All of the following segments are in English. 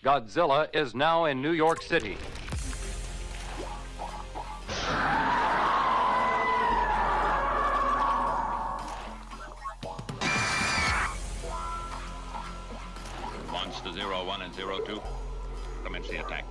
Godzilla is now in New York City. Monster 01 and 02, commence the attack.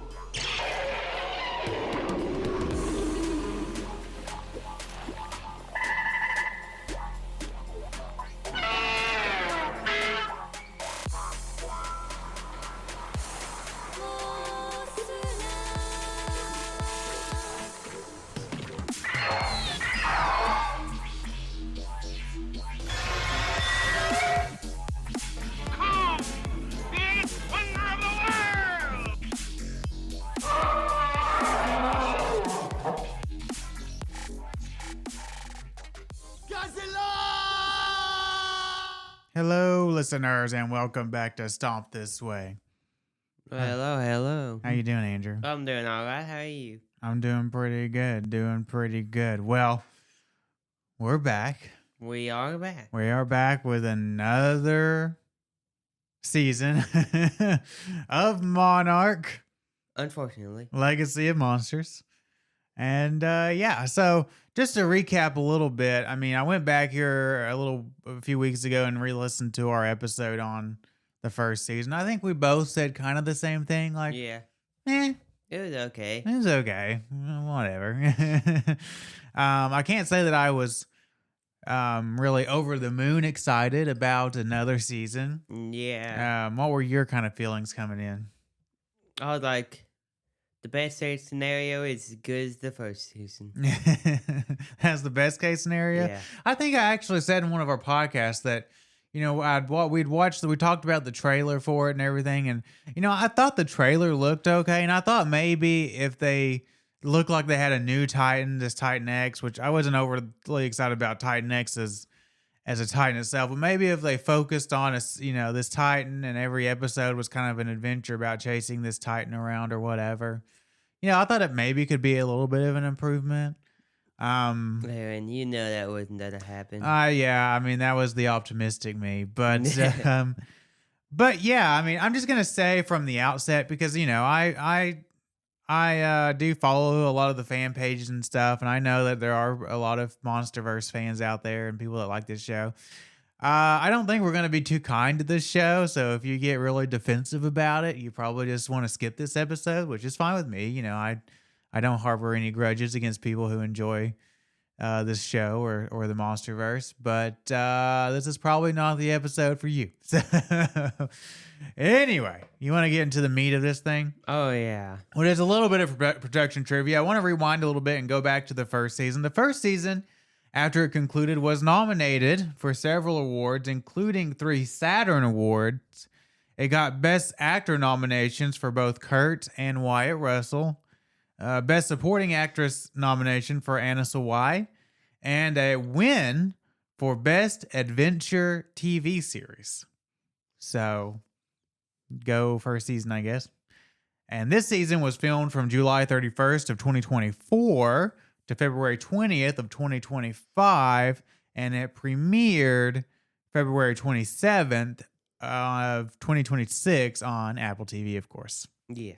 Hello, listeners, and welcome back to Stomp This Way. Hello. How you doing, Andrew? I'm doing all right. How are you? I'm doing pretty good. Well, we're back. We are back. We are back with another season of Monarch, Unfortunately. Legacy of Monsters. And so just to recap a little bit, I mean, I went back here a few weeks ago and re-listened to our episode on the first season. I think we both said kind of the same thing, like, Yeah. It was okay. was okay. Whatever. I can't say that I was really over the moon excited about another season. Yeah. What were your kind of feelings coming in? I was like, the best case scenario is as good as the first season. That's the best case scenario. Yeah. I think I actually said in one of our podcasts that, you know, we talked about the trailer for it and everything. And, you know, I thought the trailer looked okay. And I thought maybe if they looked like they had a new Titan, this Titan X, which I wasn't overly excited about Titan X as a Titan itself, but maybe if they focused on this Titan and every episode was kind of an adventure about chasing this Titan around or whatever, I thought it maybe could be a little bit of an improvement. And you know that wasn't gonna happen. Yeah, I mean that was the optimistic me, but but yeah, I mean I'm just gonna say from the outset, because I do follow a lot of the fan pages and stuff, and I know that there are a lot of MonsterVerse fans out there and people that like this show. I don't think we're going to be too kind to this show, so if you get really defensive about it, you probably just want to skip this episode, which is fine with me. I don't harbor any grudges against people who enjoy this show or the MonsterVerse, but this is probably not the episode for you. So anyway, you want to get into the meat of this thing? Oh, yeah. Well, there's a little bit of production trivia. I want to rewind a little bit and go back to the first season. The first season, after it concluded, was nominated for several awards, including 3 Saturn Awards. It got Best Actor nominations for both Kurt and Wyatt Russell, Best Supporting Actress nomination for Anna Sawai, and a win for Best Adventure TV Series. So, go first season, I guess. And this season was filmed from July 31st of 2024 to February 20th of 2025, and it premiered February 27th of 2026 on Apple TV, of course. Yeah.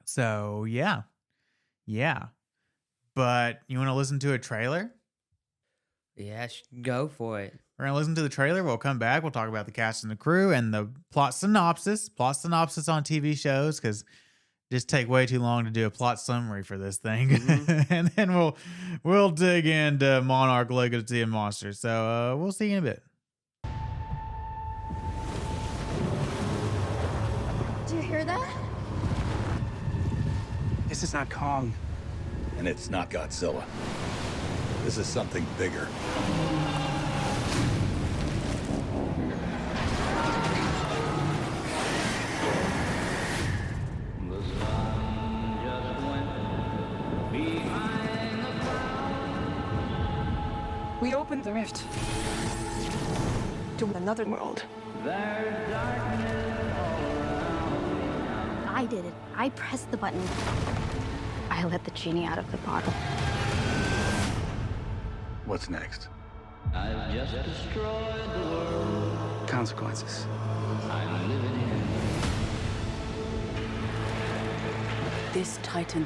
So, yeah. But you want to listen to a trailer? Yeah, go for it. We're going to listen to the trailer. We'll come back. We'll talk about the cast and the crew and the plot synopsis on TV shows, because just take way too long to do a plot summary for this thing. Mm-hmm. And then we'll dig into Monarch, Legacy of Monsters. So we'll see you in a bit. Do you hear that? This is not Kong. And it's not Godzilla. This is something bigger. We opened the rift to another world. I did it. I pressed the button. I let the genie out of the bottle. What's next? I've just destroyed the world. Consequences. I'm living in. This Titan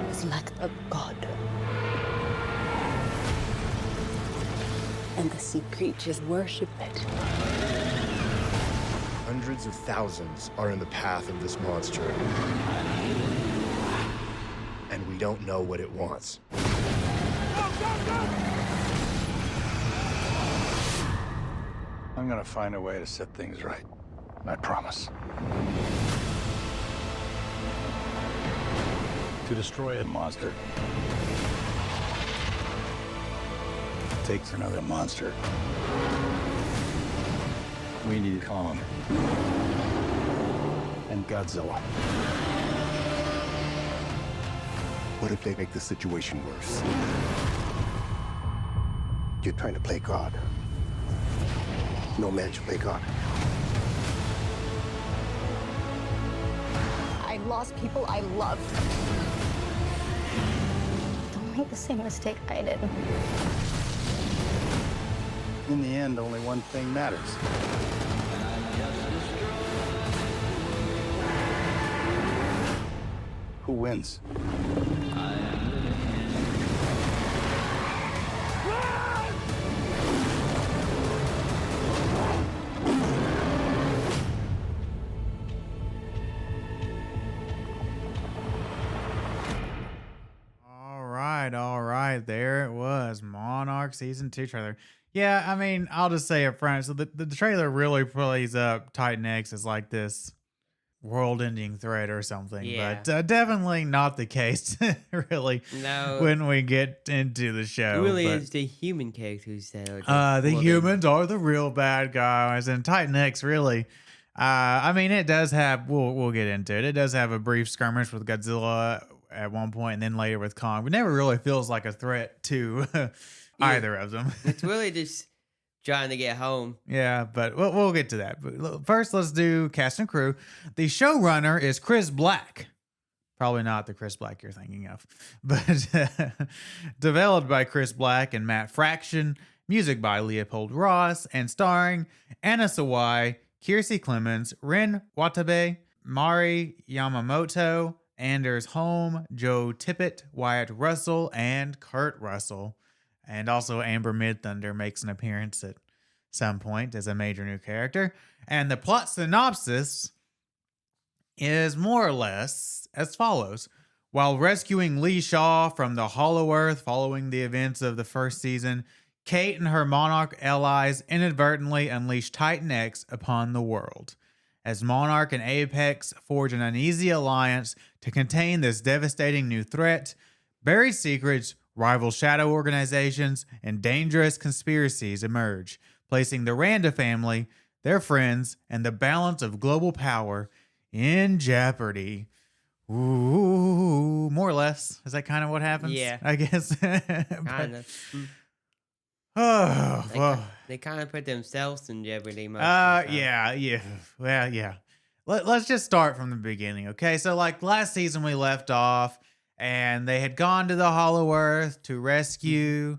is like a god. And the sea creatures worship it. Hundreds of thousands are in the path of this monster. And we don't know what it wants. I'm gonna find a way to set things right. I promise. To destroy a monster takes another monster. We need Kong and Godzilla. What if they make the situation worse? You're trying to play God. No man should play God. I've lost people I loved. Don't make the same mistake I did. In the end, only one thing matters. Who wins? All right. There it was. Monarch Season 2 trailer. Yeah, I mean, I'll just say up front. So the trailer really plays up Titan X as like this world-ending threat or something. Yeah. But definitely not the case, really, No. when we get into the show. It really But, is the human characters that are the well, humans are the real bad guys. And Titan X, really, I mean, it does have, we'll get into it. It does have a brief skirmish with Godzilla at one point and then later with Kong, but never really feels like a threat to either of them. It's really just trying to get home. Yeah, but we'll get to that. But first, let's do cast and crew. The showrunner is Chris Black. Probably not the Chris Black you're thinking of, but developed by Chris Black and Matt Fraction, music by Leopold Ross, and starring Anna Sawai, Kiersey Clemens, Ren Watabe, Mari Yamamoto, Anders Holm, Joe Tippett, Wyatt Russell, and Kurt Russell. And also Amber Midthunder makes an appearance at some point as a major new character. And the plot synopsis is more or less as follows. While rescuing Lee Shaw from the Hollow Earth following the events of the first season, Kate and her Monarch allies inadvertently unleash Titan X upon the world. As Monarch and Apex forge an uneasy alliance to contain this devastating new threat, buried secrets, rival shadow organizations, and dangerous conspiracies emerge, placing the Randa family, their friends, and the balance of global power in jeopardy. Ooh, more or less. Is that kind of what happens? Yeah. I guess. Kind of. Oh, well. They kind of put themselves in jeopardy most of the time. Yeah. Well, yeah. Let's just start from the beginning, okay? So, like, last season we left off, and they had gone to the Hollow Earth to rescue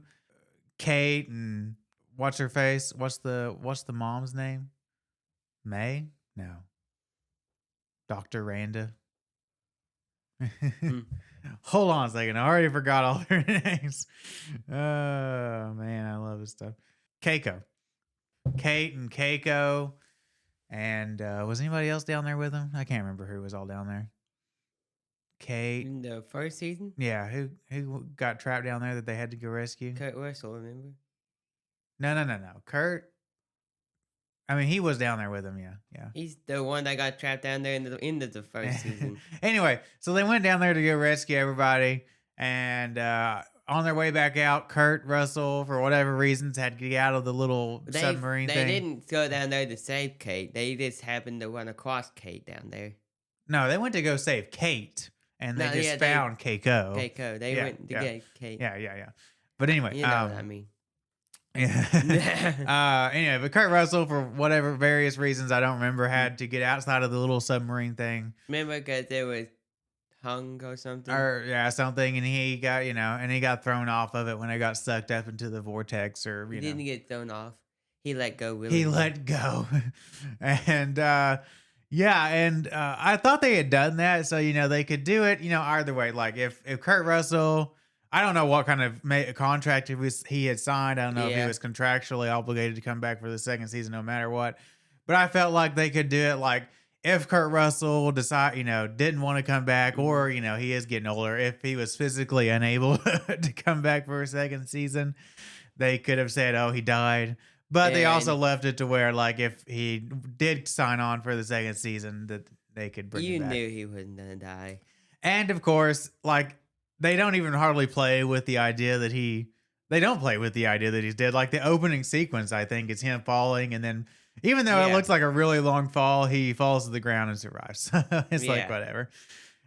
Kate and what's her face? What's the mom's name? May? No. Dr. Randa. Hold on a second. I already forgot all their names. Oh, man, I love this stuff. Keiko. Kate and Keiko. And was anybody else down there with them? I can't remember who was all down there. Kate. In the first season? Yeah, who got trapped down there that they had to go rescue? Kurt Russell, remember? No. Kurt. I mean, he was down there with him. Yeah. He's the one that got trapped down there in the end of the first season. Anyway, so they went down there to go rescue everybody, and on their way back out, Kurt Russell, for whatever reasons, had to get out of the little submarine thing. They didn't go down there to save Kate. They just happened to run across Kate down there. No, they went to go save Kate, and they found Keiko. Keiko. They went to get Kate. Yeah. But anyway, You know what I mean. Yeah. Anyway, but Kurt Russell, for whatever various reasons I don't remember, had to get outside of the little submarine thing. Remember, because they was hung or something. Something, and he got thrown off of it when it got sucked up into the vortex, or He didn't get thrown off. He let go. He let go, and Yeah, and I thought they had done that, so they could do it, either way. Like if Kurt Russell, I don't know what kind of contract he had signed. I don't know if he Yeah. was contractually obligated to come back for the second season, no matter what. But I felt like they could do it, like if Kurt Russell didn't want to come back, or he is getting older. If he was physically unable to come back for a second season, they could have said, "Oh, he died." But they also left it to where, like, if he did sign on for the second season, that they could bring him You back. knew he wasn't gonna die. And of course, like, they don't even hardly play with the idea that they don't play with the idea that he's dead. Like the opening sequence, I think, is him falling, and then even though it looks like a really long fall, he falls to the ground and survives. It's like whatever.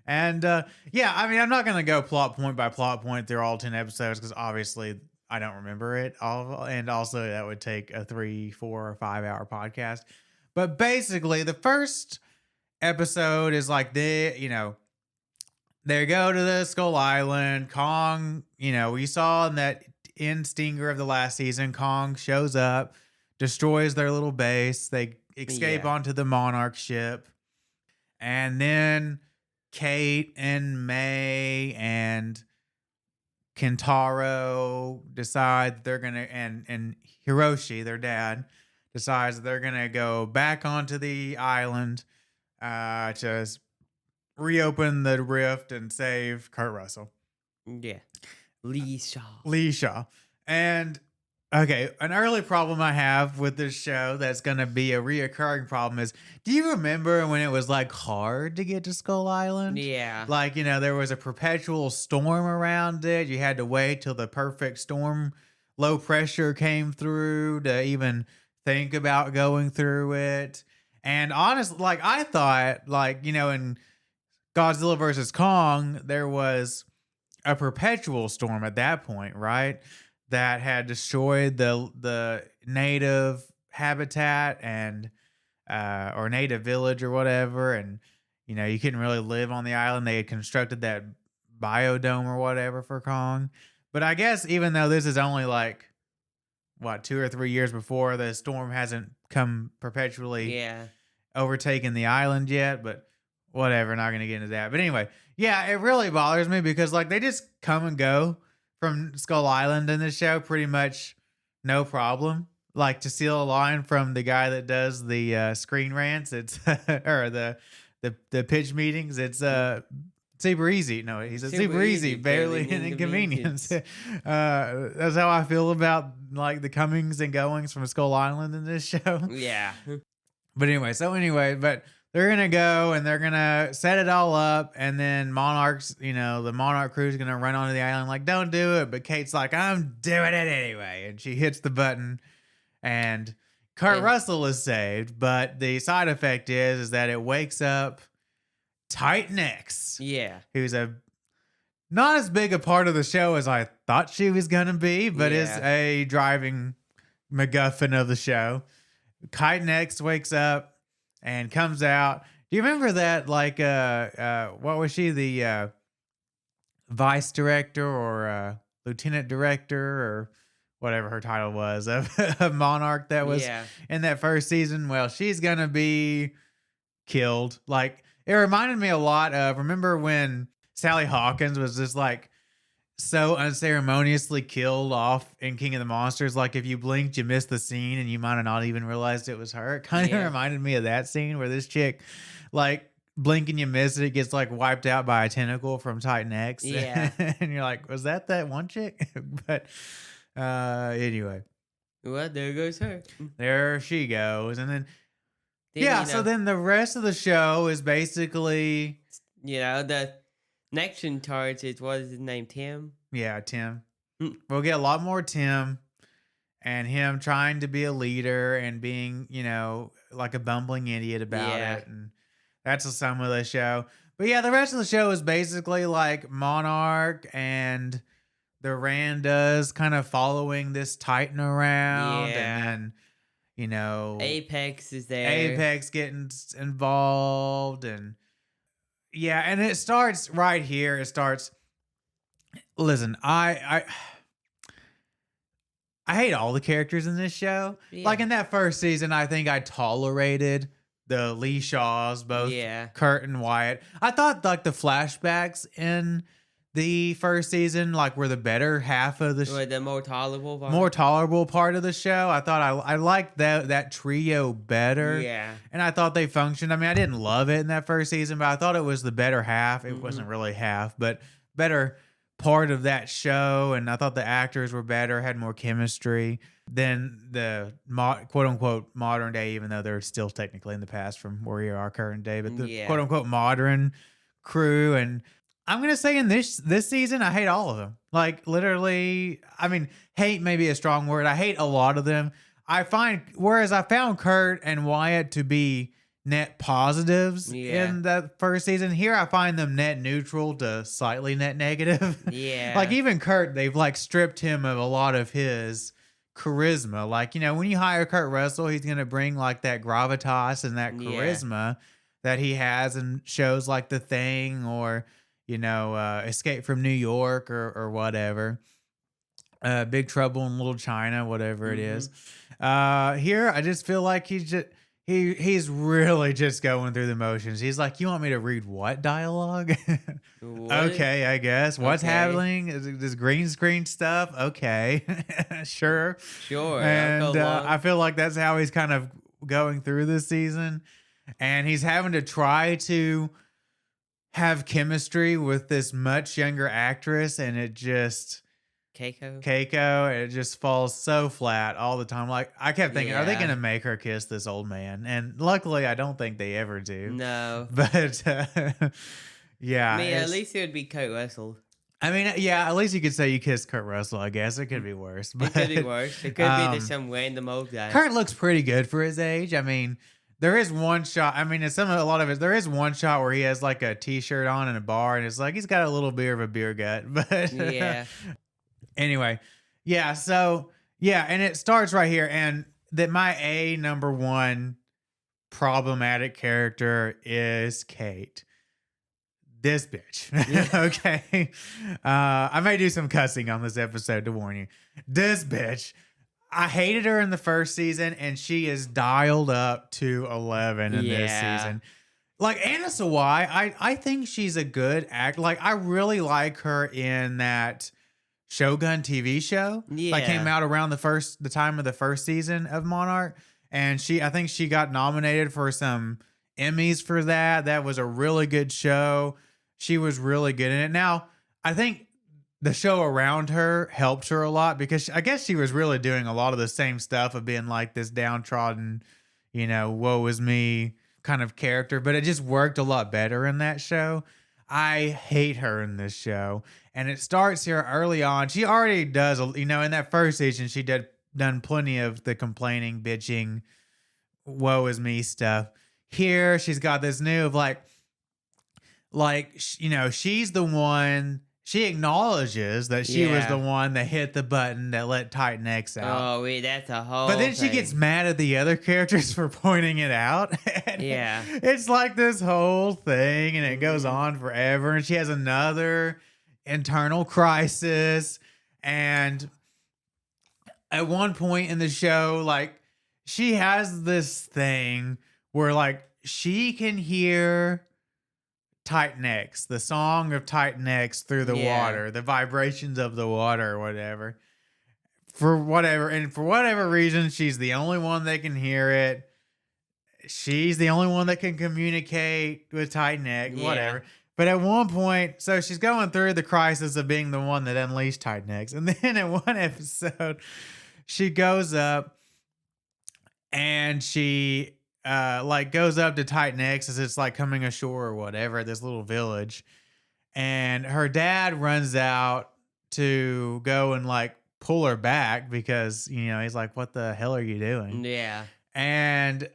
And yeah, I mean, I'm not gonna go plot point by plot point through all 10 episodes because obviously I don't remember it all, and also that would take a 3, 4, or 5 hour podcast. But basically, the first episode is like they go to the Skull Island. Kong, we saw in that end stinger of the last season, Kong shows up, destroys their little base. They escape onto the Monarch ship, and then Kate and May and Kentaro decide they're gonna, and Hiroshi, their dad, decides they're gonna go back onto the island to reopen the rift and save Kurt Russell. Yeah. Lee Shaw. And okay, an early problem I have with this show that's gonna be a reoccurring problem is, do you remember when it was like hard to get to Skull Island? Yeah. Like, there was a perpetual storm around it. You had to wait till the perfect storm low pressure came through to even think about going through it. And honestly, like I thought, like, in Godzilla versus Kong, there was a perpetual storm at that point, right? That had destroyed the native habitat and or native village or whatever, and you couldn't really live on the island. They had constructed that biodome or whatever for Kong. But I guess even though this is only like 2 or 3 years before, the storm hasn't come perpetually overtaken the island yet, but whatever, not gonna get into that. But anyway, yeah, it really bothers me because like they just come and go from Skull Island in this show pretty much no problem. Like, to steal a line from the guy that does the screen rants, it's or the pitch meetings, it's super easy. No, he said super easy, barely an inconvenience. That's how I feel about like the comings and goings from Skull Island in this show. Yeah. But anyway, but they're gonna go and they're gonna set it all up, and then Monarch's, the Monarch crew's gonna run onto the island like, don't do it. But Kate's like, I'm doing it anyway, and she hits the button, and Kurt Russell is saved. But the side effect is that it wakes up Titan X, who's not as big a part of the show as I thought she was gonna be, but is a driving MacGuffin of the show. Titan X wakes up and comes out. Do you remember that? Like, what was she? The vice director or lieutenant director or whatever her title was of Monarch that was in that first season? Well, she's gonna be killed. Like, it reminded me a lot of, remember when Sally Hawkins was just like so unceremoniously killed off in King of the Monsters? Like, if you blinked, you missed the scene and you might have not even realized it was her. It kind of reminded me of that scene where this chick, like, blink and you miss it, gets like wiped out by a tentacle from Titan X. And you're like, was that one chick? But anyway. Well, there goes her. There she goes. And then so then the rest of the show is basically, the next in charge is, what is his name, Tim? Yeah, Tim. We'll get a lot more Tim and him trying to be a leader and being, like a bumbling idiot about it. And that's some of the show. But yeah, the rest of the show is basically like Monarch and the Randas kind of following this Titan around. And then, Apex is there. Apex getting involved, and and it starts right here. It starts. Listen, I hate all the characters in this show. Like in that first season, I think I tolerated the Lee Shaws, both Yeah. Kurt and Wyatt. I thought like the flashbacks in the first season like were the better half of the Or the more tolerable part. more tolerable part of the show. I thought I liked that trio better. Yeah. And I thought they functioned. I mean, I didn't love it in that first season, but I thought it was the better half. It wasn't really half, but better part of that show. And I thought the actors were better, had more chemistry than the quote unquote modern day, even though they're still technically in the past from where we are current day, but the quote unquote modern crew. And I'm gonna say in this season, I hate all of them. Like literally, I mean, hate may be a strong word. I hate a lot of them. Whereas I found Kurt and Wyatt to be net positives in that first season, here I find them net neutral to slightly net negative. Yeah. Like even Kurt, they've like stripped him of a lot of his charisma. Like, you know, when you hire Kurt Russell, he's gonna bring like that gravitas and that charisma that he has in shows like The Thing or, you know, Escape from New York or whatever. Big Trouble in Little China, whatever it is. Here, I just feel like he's really just going through the motions. He's like, you want me to read what dialogue? Okay, I guess. What's happening? Is it this green screen stuff? Okay, sure. And I feel like that's how he's kind of going through this season. And he's having to try to have chemistry with this much younger actress, and it just Keiko, it just falls so flat all the time. Like I kept thinking, are they gonna make her kiss this old man? And luckily, I don't think they ever do. No, but yeah, I mean, at least it would be Kurt Russell. I mean, yeah, at least you could say you kissed Kurt Russell. I guess it could be worse. But, it could be worse. It could be just some random old guy. Kurt looks pretty good for his age. I mean, there is one shot. I mean, a lot of it. There is one shot where he has like a t-shirt on in a bar, and it's like he's got a little bit of a beer gut. But yeah. Anyway, yeah. So yeah, and it starts right here, and that my number one problematic character is Kate. This bitch. Okay. I may do some cussing on this episode to warn you. This bitch. I hated her in the first season, and she is dialed up to 11 in this season. Like Anna Sawai, I think she's a good actor. Like I really like her in that Shogun TV show. Like came out around the time of the first season of Monarch, and I think she got nominated for some Emmys for that. That was a really good show. She was really good in it. Now, I think the show around her helped her a lot because I guess she was really doing a lot of the same stuff of being like this downtrodden, you know, woe is me kind of character, but it just worked a lot better in that show. I hate her in this show. And it starts here early on. She already does, you know, in that first season, she done plenty of the complaining, bitching, woe is me stuff. Here, she's got this new of like, you know, she's the one. She acknowledges that she was the one that hit the button that let Titan X out. Oh, wait, that's a whole But then thing. she gets mad at the other characters for pointing it out. Yeah. It's like this whole thing, and it goes on forever. And she has another internal crisis. And at one point in the show, like, she has this thing where, like, she can hear Titan X, the song of Titan X through the water, the vibrations of the water or whatever. For whatever reason, she's the only one that can hear it. She's the only one that can communicate with Titan X, whatever. But at one point, so she's going through the crisis of being the one that unleashed Titan X. And then in one episode, she goes up and she goes up to Titan X as it's like coming ashore or whatever at this little village. And her dad runs out to go and like pull her back because, you know, he's like, what the hell are you doing? Yeah. And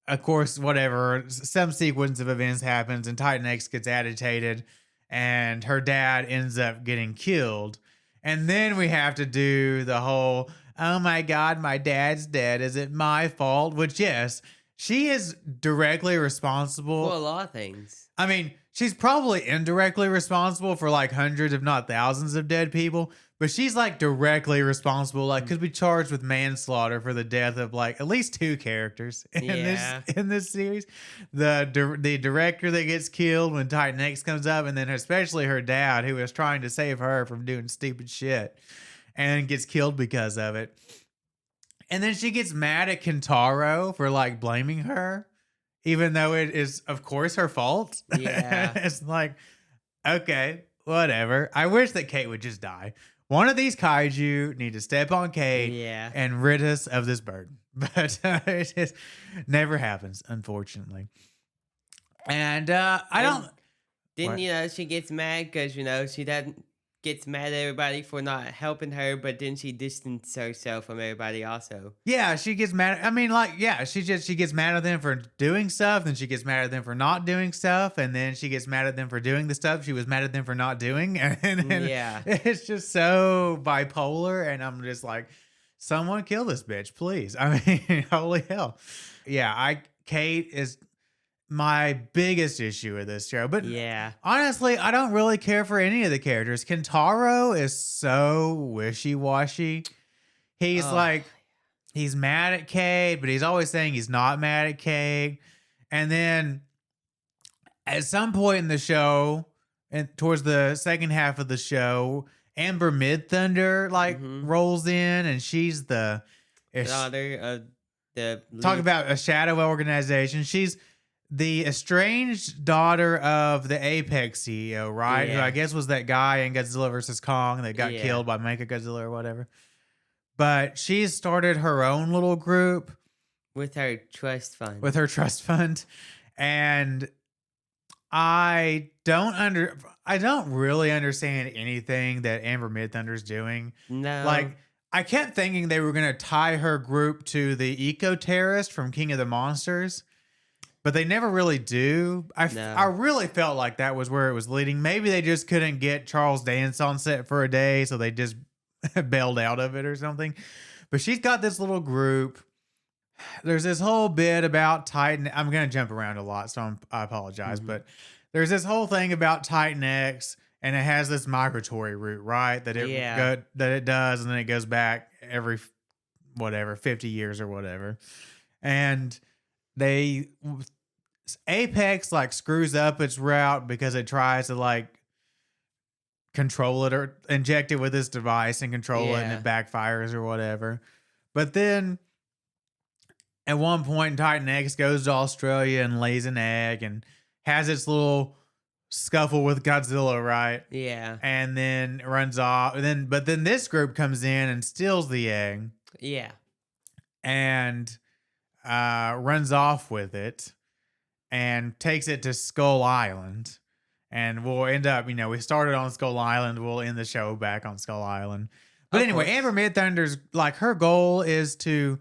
of course, whatever, some sequence of events happens and Titan X gets agitated and her dad ends up getting killed. And then we have to do the whole, oh my God, my dad's dead. Is it my fault? Which, yes, she is directly responsible. For a lot of things. I mean, she's probably indirectly responsible for like hundreds, if not thousands, of dead people. But she's like directly responsible, like could be charged with manslaughter for the death of like at least 2 characters in this series. The director that gets killed when Titan X comes up, and then especially her dad, who is trying to save her from doing stupid shit and gets killed because of it. And then she gets mad at Kentaro for like blaming her, even though it is, of course, her fault. Yeah. It's like, okay, whatever. I wish that Kate would just die. One of these kaiju need to step on Kate and rid us of this burden. But it just never happens, unfortunately. And Didn't she gets mad because she doesn't gets mad at everybody for not helping her, but then she distances herself from everybody also. Yeah, she gets mad. I mean, like, yeah, she gets mad at them for doing stuff, then she gets mad at them for not doing stuff, and then she gets mad at them for doing the stuff she was mad at them for not doing. And yeah, it's just so bipolar, and I'm just like, someone kill this bitch, please. I mean, holy hell. Yeah, Kate is my biggest issue with this show. But yeah, honestly, I don't really care for any of the characters. Kentaro is so wishy-washy. He's he's mad at Kate, but he's always saying he's not mad at Kate. And then at some point in the show, and towards the second half of the show, Amber Midthunder rolls in, and she's the daughter of the talk about a shadow organization. She's the estranged daughter of the Apex CEO, right? Yeah. Who I guess was that guy in Godzilla vs. Kong that got killed by Mechagodzilla or whatever. But she started her own little group with her trust fund. And I don't really understand anything that Amber Midthunder's doing. No. Like, I kept thinking they were going to tie her group to the eco-terrorist from King of the Monsters, but they never really do. I really felt like that was where it was leading. Maybe they just couldn't get Charles Dance on set for a day, so they just bailed out of it or something. But she's got this little group. There's this whole bit about Titan. I'm going to jump around a lot, so I apologize. Mm-hmm. But there's this whole thing about Titan X, and it has this migratory route, right? That it does, and then it goes back every 50 years or whatever. And Apex screws up its route because it tries to control it or inject it with this device and control it, and it backfires or whatever. But then at one point, Titan X goes to Australia and lays an egg and has its little scuffle with Godzilla, right? Yeah. And then runs off. But then this group comes in and steals the egg. Yeah. And runs off with it and takes it to Skull Island. And we'll end up, we started on Skull Island. We'll end the show back on Skull Island. But anyway, Amber Midthunder's her goal is to...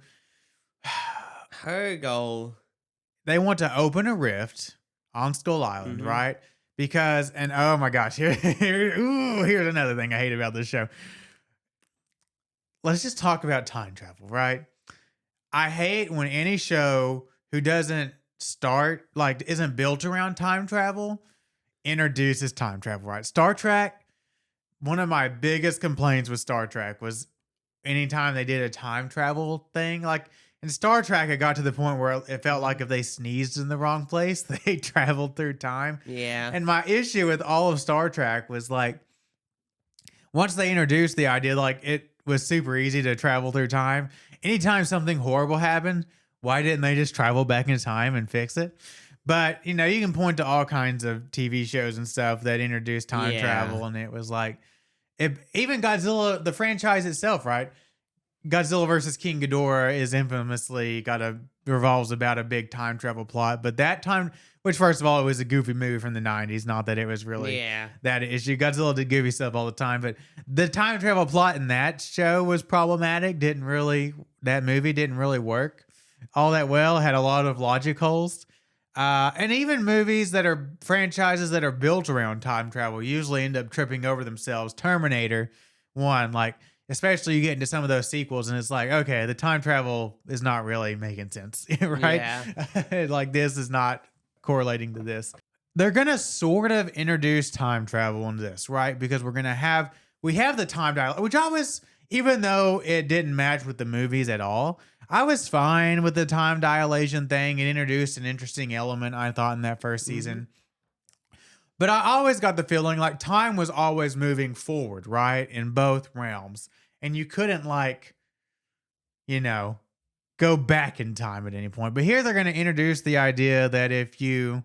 Her goal. They want to open a rift on Skull Island, mm-hmm. right? Because, and oh my gosh, here's another thing I hate about this show. Let's just talk about time travel, right? I hate when any show who doesn't isn't built around time travel introduces time travel, right? Star Trek, one of my biggest complaints with Star Trek was anytime they did a time travel thing, in Star Trek, it got to the point where it felt like if they sneezed in the wrong place, they traveled through time. Yeah. And my issue with all of Star Trek was once they introduced the idea, it was super easy to travel through time. Anytime something horrible happened, why didn't they just travel back in time and fix it? But, you can point to all kinds of TV shows and stuff that introduced time travel. And it was even Godzilla, the franchise itself, right? Godzilla versus King Ghidorah is infamously revolves about a big time travel plot. But that time, which first of all, it was a goofy movie from the 90s. Not that it was really that issue. Godzilla did goofy stuff all the time. But the time travel plot in that show was problematic. That movie didn't really work all that well. Had a lot of logic holes. And even movies that are franchises that are built around time travel usually end up tripping over themselves. Terminator 1, especially you get into some of those sequels and it's like, okay, the time travel is not really making sense, right? Yeah. Like this is not correlating to this. They're going to sort of introduce time travel in this, right? Because we have the time dial, which I was, even though it didn't match with the movies at all, I was fine with the time dilation thing. It introduced an interesting element, I thought, in that first season. But I always got the feeling like time was always moving forward, right? In both realms. And you couldn't go back in time at any point. But here they're going to introduce the idea that if you,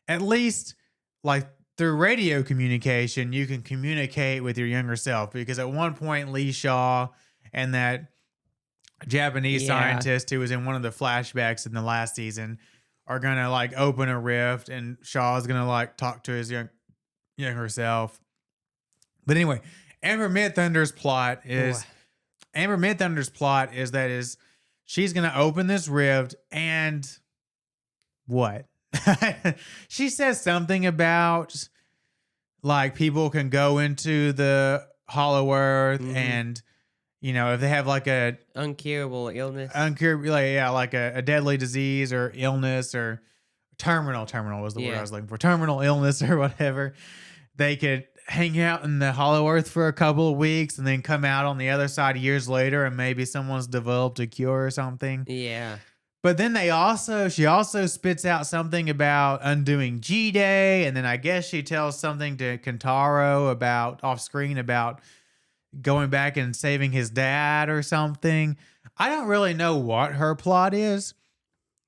at least like through radio communication, you can communicate with your younger self. Because at one point, Lee Shaw and that Japanese scientist who was in one of the flashbacks in the last season are going to open a rift, and Shaw's going to talk to his younger self. But anyway, Amber Midthunder's plot is she's going to open this rift, and what? She says something about people can go into the Hollow Earth and if they have a Uncurable illness. A deadly disease or illness or terminal was the word I was looking for. Terminal illness or whatever. They could hang out in the Hollow Earth for a couple of weeks and then come out on the other side years later and maybe someone's developed a cure or something. Yeah. But then she also spits out something about undoing G-Day, and then I guess she tells something to Kentaro about off screen about going back and saving his dad or something. I don't really know what her plot is,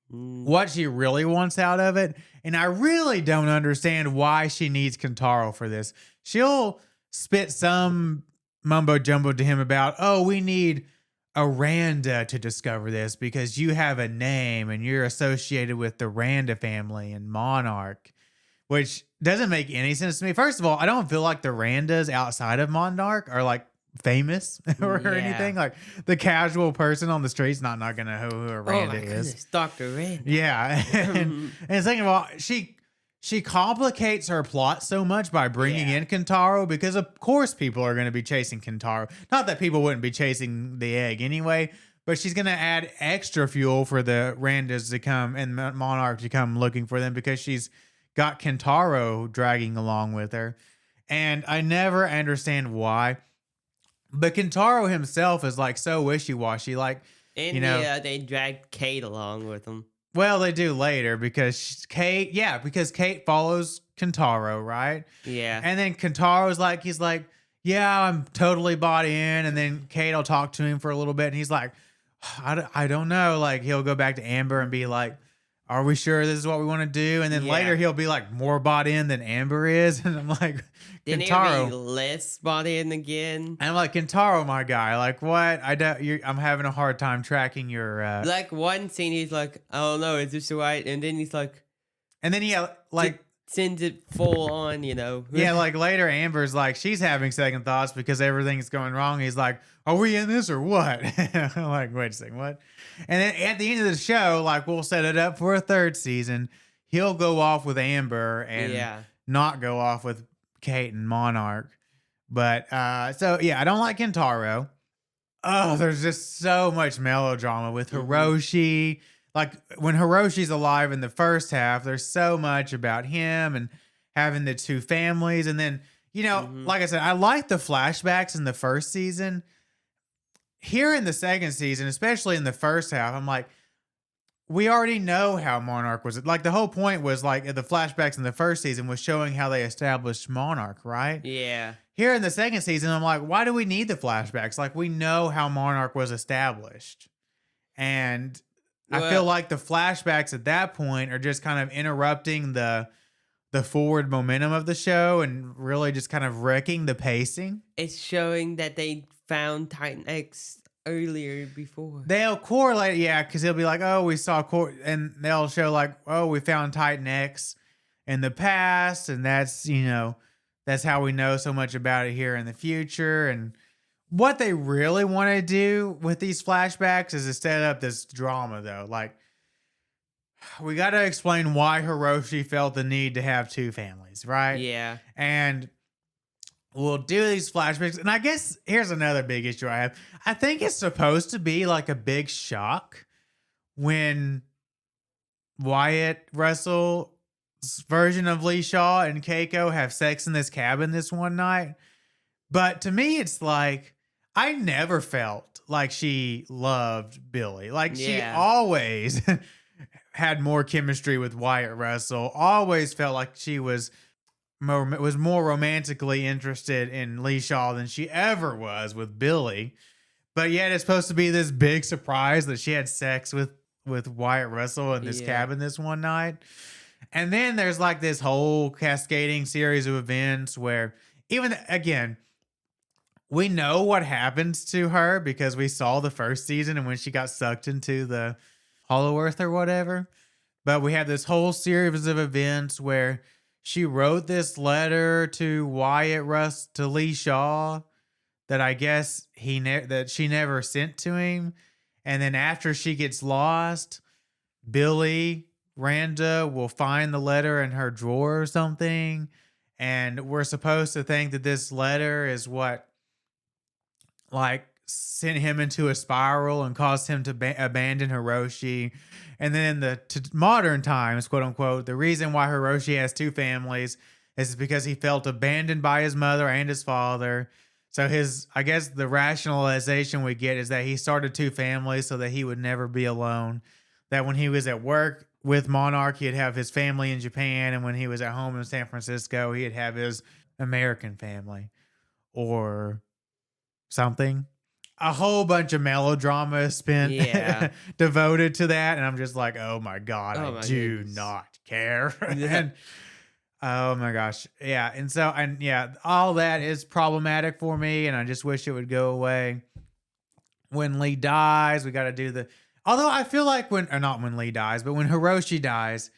what she really wants out of it, and I really don't understand why she needs Kentaro for this. She'll spit some mumbo jumbo to him about, oh, we need a Randa to discover this because you have a name and you're associated with the Randa family and Monarch, which doesn't make any sense to me. First of all, I don't feel like the Randas outside of Monarch are famous or anything. The casual person on the street's not gonna know who a Randa is. Goodness, Dr. Randa. Yeah. and second of all, she complicates her plot so much by bringing in Kentaro because of course people are going to be chasing Kentaro. Not that people wouldn't be chasing the egg anyway, but she's going to add extra fuel for the Randas to come and Monarch to come looking for them because she's got Kentaro dragging along with her. And I never understand why. But Kentaro himself is so wishy-washy. They dragged Kate along with them. Well, they do later because Kate follows Kentaro, right? Yeah. And then Kentaro's he's like, yeah, I'm totally bought in. And then Kate will talk to him for a little bit. And he's like, I don't know. He'll go back to Amber and be like, are we sure this is what we want to do? And then later he'll be more bought in than Amber is. And I'm like, then Kentaro, he'll be less bought in again. And I'm like, Kentaro, my guy, what? I'm having a hard time tracking your. One scene, he's like, I don't know, is this right? And then he's like, and then he sends it full on, Yeah, later Amber's she's having second thoughts because everything's going wrong. He's like, are we in this or what? I'm like, wait a second, what? And then at the end of the show, we'll set it up for a third season. He'll go off with Amber and not go off with Kate and Monarch. But I don't like Kentaro. Oh, there's just so much melodrama with Hiroshi. When Hiroshi's alive in the first half, there's so much about him and having the two families. And then, like I said, I like the flashbacks in the first season. Here in the second season, especially in the first half, I'm like, we already know how Monarch was. The whole point was the flashbacks in the first season was showing how they established Monarch, right? Yeah. Here in the second season, I'm like, why do we need the flashbacks? We know how Monarch was established. And I feel like the flashbacks at that point are just kind of interrupting the forward momentum of the show and really just kind of wrecking the pacing. It's showing that they found Titan X earlier before. They'll correlate, because he'll be like, oh, we saw, and they'll show oh, we found Titan X in the past, and that's, that's how we know so much about it here in the future. And what they really want to do with these flashbacks is to set up this drama, though. We got to explain why Hiroshi felt the need to have two families, right? Yeah. And we'll do these flashbacks. And I guess here's another big issue I have. I think it's supposed to be like a big shock when Wyatt Russell's version of Lee Shaw and Keiko have sex in this cabin this one night. But to me, it's like, I never felt like she loved Billy. Like she always had more chemistry with Wyatt Russell, always felt like she was more romantically interested in Lee Shaw than she ever was with Billy. But yet it's supposed to be this big surprise that she had sex with Wyatt Russell in this cabin this one night. And then there's like this whole cascading series of events where even again, we know what happens to her because we saw the first season and when she got sucked into the Hollow Earth or whatever. But we have this whole series of events where she wrote this letter to to Lee Shaw that I guess that she never sent to him. And then after she gets lost, Billy Randa will find the letter in her drawer or something. And we're supposed to think that this letter is what like sent him into a spiral and caused him to abandon Hiroshi. And then in the modern times, quote unquote, the reason why Hiroshi has two families is because he felt abandoned by his mother and his father. So I guess the rationalization we get is that he started two families so that he would never be alone. That when he was at work with Monarch, he'd have his family in Japan. And when he was at home in San Francisco, he'd have his American family or something. A whole bunch of melodrama is spent devoted to that. And I'm just like, oh my God, I do not care. And oh my gosh. Yeah. And so, all that is problematic for me. And I just wish it would go away. When Lee dies, we got to do although I feel like not when Lee dies, but when Hiroshi dies,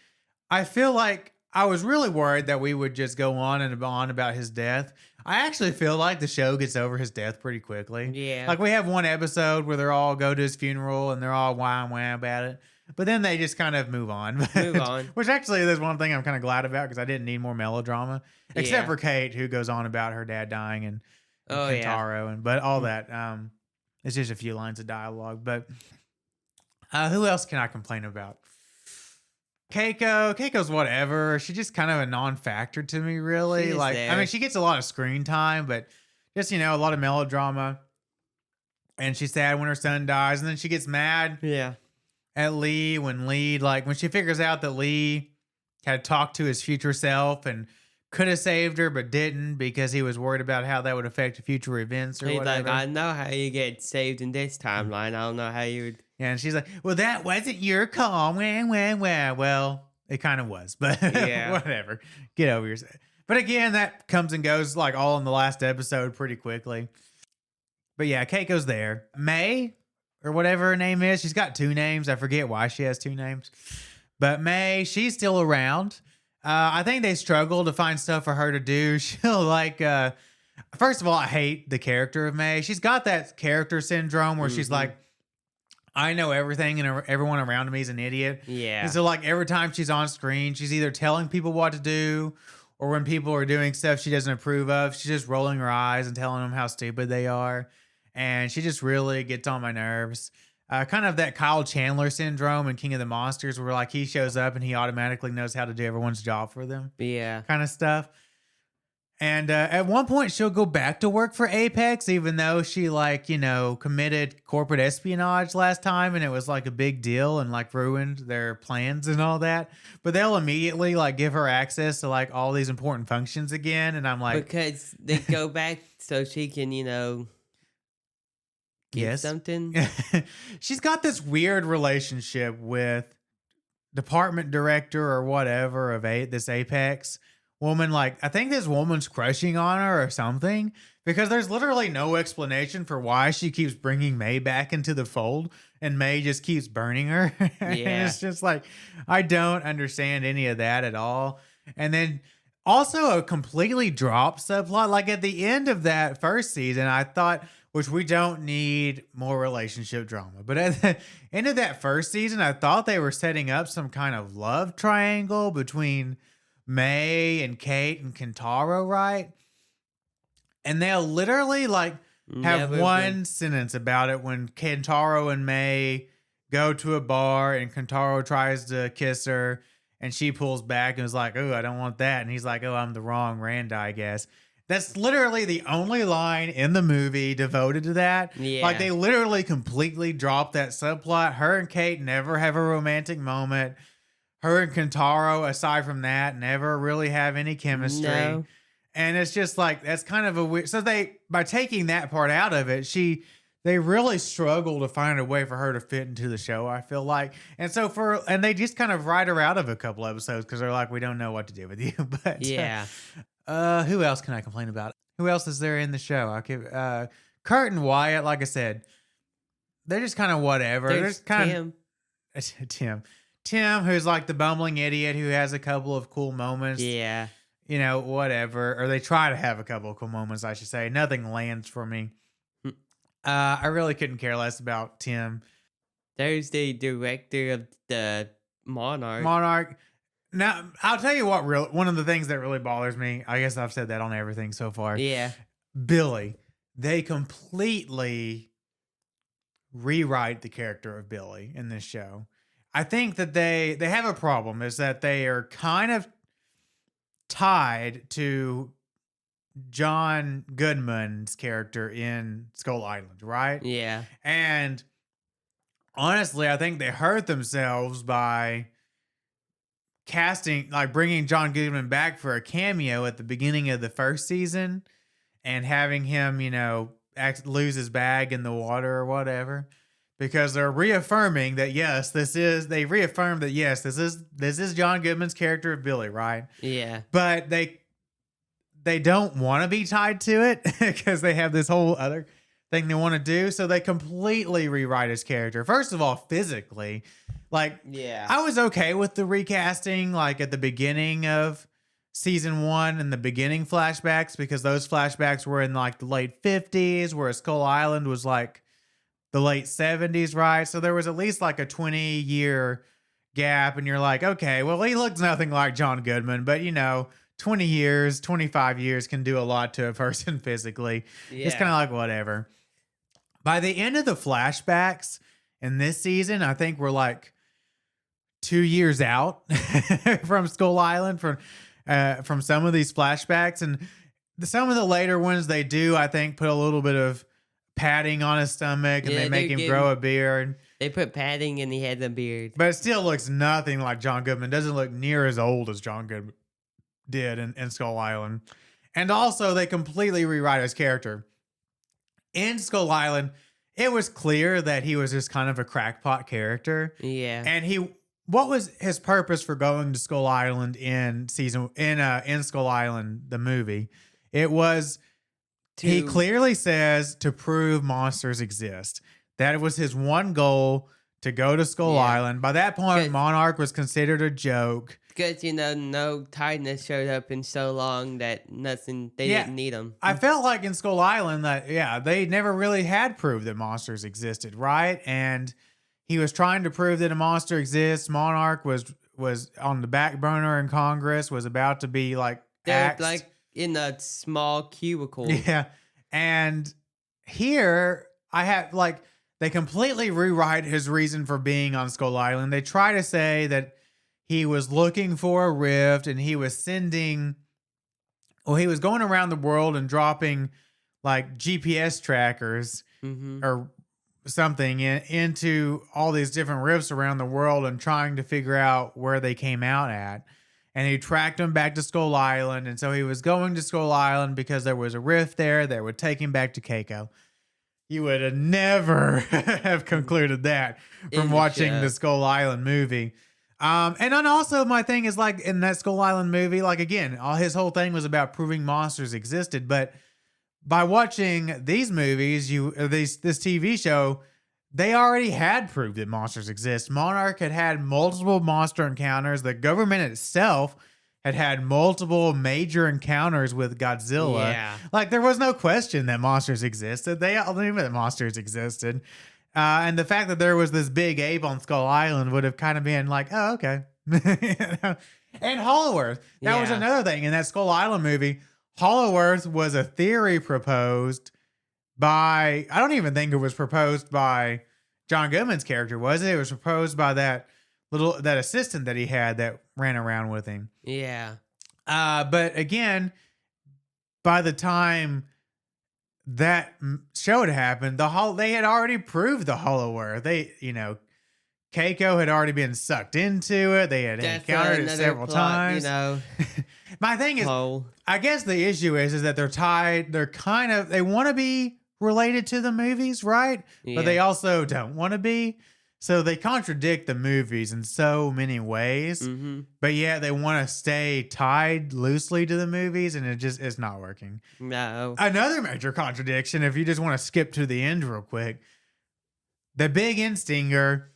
I feel like I was really worried that we would just go on and on about his death. I actually feel like the show gets over his death pretty quickly. Yeah. Like we have one episode where they all go to his funeral and they're all wah about it. But then they just kind of move on. Which actually there's one thing I'm kind of glad about because I didn't need more melodrama. Except for Kate, who goes on about her dad dying and Kentaro. But all that. It's just a few lines of dialogue. But who else can I complain about? Keiko's whatever. She's just kind of a non-factor to me, really. I mean, she gets a lot of screen time, but just, a lot of melodrama. And she's sad when her son dies. And then she gets mad at Lee when she figures out that Lee had talked to his future self and could have saved her, but didn't because he was worried about how that would affect future events or whatever. I know how you get saved in this timeline. I don't know how you would. Yeah, and she's like, well, that wasn't your call. Well, it kind of was, but whatever. Get over yourself. But again, that comes and goes like all in the last episode pretty quickly. But yeah, Keiko's there. May, or whatever her name is. She's got two names. I forget why she has two names. But May, she's still around. I think they struggle to find stuff for her to do. She'll first of all, I hate the character of May. She's got that character syndrome where she's like, I know everything and everyone around me is an idiot. Yeah. And so every time she's on screen, she's either telling people what to do or when people are doing stuff she doesn't approve of, she's just rolling her eyes and telling them how stupid they are. And she just really gets on my nerves. Kind of that Kyle Chandler syndrome in King of the Monsters where he shows up and he automatically knows how to do everyone's job for them. Yeah. Kind of stuff. And at one point, she'll go back to work for Apex, even though she, committed corporate espionage last time. And it was, a big deal and, ruined their plans and all that. But they'll immediately, give her access to, all these important functions again. And I'm like... Because they go back so she can, get something. She's got this weird relationship with department director or whatever of this Apex woman. I think this woman's crushing on her or something because there's literally no explanation for why she keeps bringing May back into the fold and May just keeps burning her. And it's just I don't understand any of that at all. And then also a completely dropped subplot. At the end of that first season, I thought, which we don't need more relationship drama. But at the end of that first season, I thought they were setting up some kind of love triangle between May and Kate and Kentaro, right? And they'll literally like have Never one been- sentence about it when Kentaro and May go to a bar and Kentaro tries to kiss her and she pulls back and is like, oh, I don't want that. And he's like, oh, I'm the wrong Randa, I guess. That's literally the only line in the movie devoted to that. Yeah. Like they literally completely dropped that subplot. Her and Kate never have a romantic moment. Her and Kentaro, aside from that, never really have any chemistry. No. And it's just like, that's kind of a weird. So by taking that part out of it, they really struggle to find a way for her to fit into the show, I feel like. And so and they just kind of write her out of a couple episodes because they're like, we don't know what to do with you. But Yeah. who else can I complain about? Who else is there in the show? Kurt and Wyatt, like I said, they're just kind of whatever. They're There's just kind Tim. Tim, who's like the bumbling idiot who has a couple of cool moments. Yeah. You know, whatever. Or they try to have a couple of cool moments, I should say. Nothing lands for me. I really couldn't care less about Tim. There's the director of the Monarch. Monarch. Now, I'll tell you what, one of the things that really bothers me, I guess I've said that on everything so far. Yeah. Billy. They completely rewrite the character of Billy in this show. I think that they have a problem, is that they are kind of tied to John Goodman's character in Skull Island, right? Yeah. And honestly, I think they hurt themselves by bringing John Goodman back for a cameo at the beginning of the first season and having him, lose his bag in the water or whatever, because they're reaffirming that, this is John Goodman's character of Billy, right? Yeah. But they don't want to be tied to it because they have this whole other thing they want to do. So they completely rewrite his character. First of all, physically, Yeah. I was okay with the recasting, like at the beginning of season 1 and the beginning flashbacks, because those flashbacks were in like the late 50s, whereas Skull Island was like the late 70s, right? So there was at least like a 20-year gap, and you're like, okay, well, he looks nothing like John Goodman, but 20 years, 25 years can do a lot to a person physically. Yeah. It's kind of like whatever. By the end of the flashbacks in this season, I think we're like 2 years out from Skull Island from some of these flashbacks. And some of the later ones, they do, I think, put a little bit of padding on his stomach, and Yeah, they make they're him grow a beard. They put padding and he had the beard. But it still looks nothing like John Goodman. Doesn't look near as old as John Goodman did in Skull Island. And also, they completely rewrite his character. In Skull Island, it was clear that he was just kind of a crackpot character. Yeah. And what was his purpose for going to Skull Island in Skull Island, the movie? It was, he clearly says, to prove monsters exist. That was his one goal, to go to Skull Island. By that point, Monarch was considered a joke. Because, no Titanus showed up in so long that they didn't need him. I felt like in Skull Island that, they never really had proved that monsters existed, right? And he was trying to prove that a monster exists. Monarch was on the back burner in Congress, was about to be They're axed. like in a small cubicle. Yeah. And here I have they completely rewrite his reason for being on Skull Island. They try to say that he was looking for a rift, and he was going around the world and dropping GPS trackers or something into all these different rifts around the world and trying to figure out where they came out at. And he tracked them back to Skull Island. And so he was going to Skull Island because there was a rift there that would take him back to Keiko. You would have never have concluded that from watching the Skull Island movie. And then also my thing is in that Skull Island movie, again, his whole thing was about proving monsters existed. But by watching these movies, this TV show, they already had proved that monsters exist. Monarch had multiple monster encounters. The government itself had multiple major encounters with Godzilla. Yeah. There was no question that monsters existed. They all knew that monsters existed. And the fact that there was this big ape on Skull Island would have kind of been oh, okay. And Hollow Earth. That was another thing in that Skull Island movie. Hollow Earth was a theory proposed by, I don't even think it was proposed by John Goodman's character, was it? It was proposed by that assistant that he had that ran around with him. Yeah. But again, by the time that show had happened, they had already proved the Hollow Earth. Keiko had already been sucked into it. They had encountered it several times. My thing is, I guess the issue is that they're tied. They're they want to be related to the movies, right? Yeah. But they also don't want to be. So they contradict the movies in so many ways. Mm-hmm. But yeah, they want to stay tied loosely to the movies, and it's not working. No. Another major contradiction, if you just want to skip to the end real quick, the big Instinger,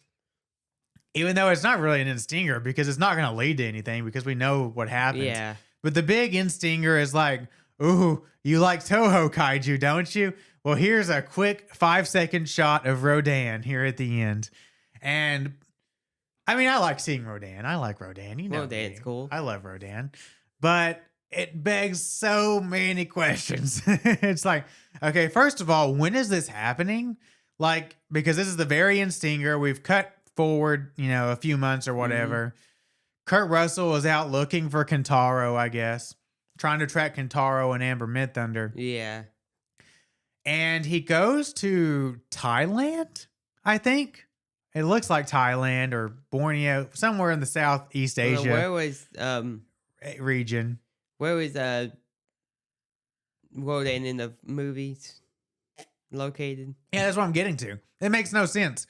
even though it's not really an Instinger because it's not going to lead to anything because we know what happens. Yeah. But the big Instinger is like, ooh, you like Toho Kaiju, don't you? Well, here's a quick 5-second shot of Rodan here at the end. And I mean, I like seeing Rodan. I like Rodan. You know, Rodan's cool. I love Rodan. But it begs so many questions. It's like, okay, first of all, when is this happening? Like, because this is the very Instinger. We've cut forward, a few months or whatever. Mm-hmm. Kurt Russell is out looking for Kentaro, I guess, trying to track Kentaro and Amber Midthunder. Yeah. And he goes to Thailand, I think. It looks like Thailand or Borneo, somewhere in the Southeast Asia. Where was region? Where was Rodan in the movies located? Yeah, that's what I'm getting to. It makes no sense.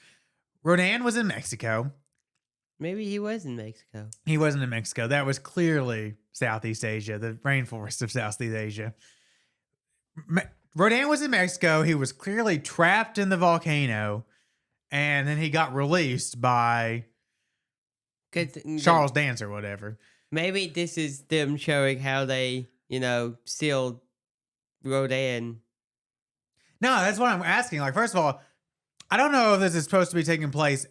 Rodan was in Mexico. Maybe he was in Mexico. He wasn't in Mexico. That was clearly Southeast Asia, the rainforest of Southeast Asia. Rodan was in Mexico. He was clearly trapped in the volcano, and then he got released by Charles Dance or whatever. Maybe this is them showing how they, sealed Rodan. No, that's what I'm asking. Like, first of all, I don't know if this is supposed to be taking place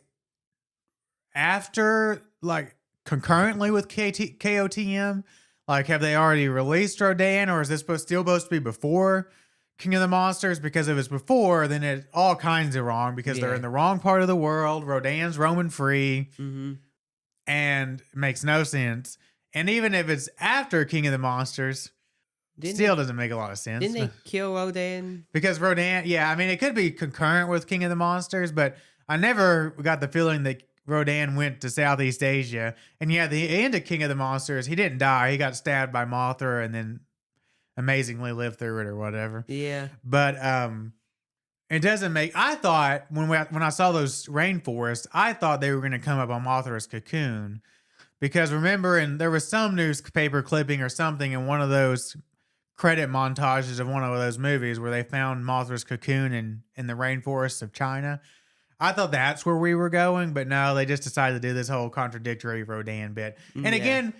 after, like, concurrently with KOTM. Like, have they already released Rodan, or is this still supposed to be before King of the Monsters? Because if it's before, then it's all kinds of wrong because they're in the wrong part of the world. Rodan's roaming free, and it makes no sense. And even if it's after King of the Monsters, still doesn't make a lot of sense. Didn't they kill Rodan? Because Rodan, yeah, I mean, it could be concurrent with King of the Monsters, but I never got the feeling that Rodan went to Southeast Asia. And yeah, the end of King of the Monsters, he didn't die. He got stabbed by Mothra and then amazingly lived through it or whatever. Yeah. But it doesn't make... I thought, when I saw those rainforests, I thought they were going to come up on Mothra's cocoon. Because remember, and there was some newspaper clipping or something in one of those credit montages of one of those movies where they found Mothra's cocoon in the rainforests of China. I thought that's where we were going, but no, they just decided to do this whole contradictory Rodan bit. And again,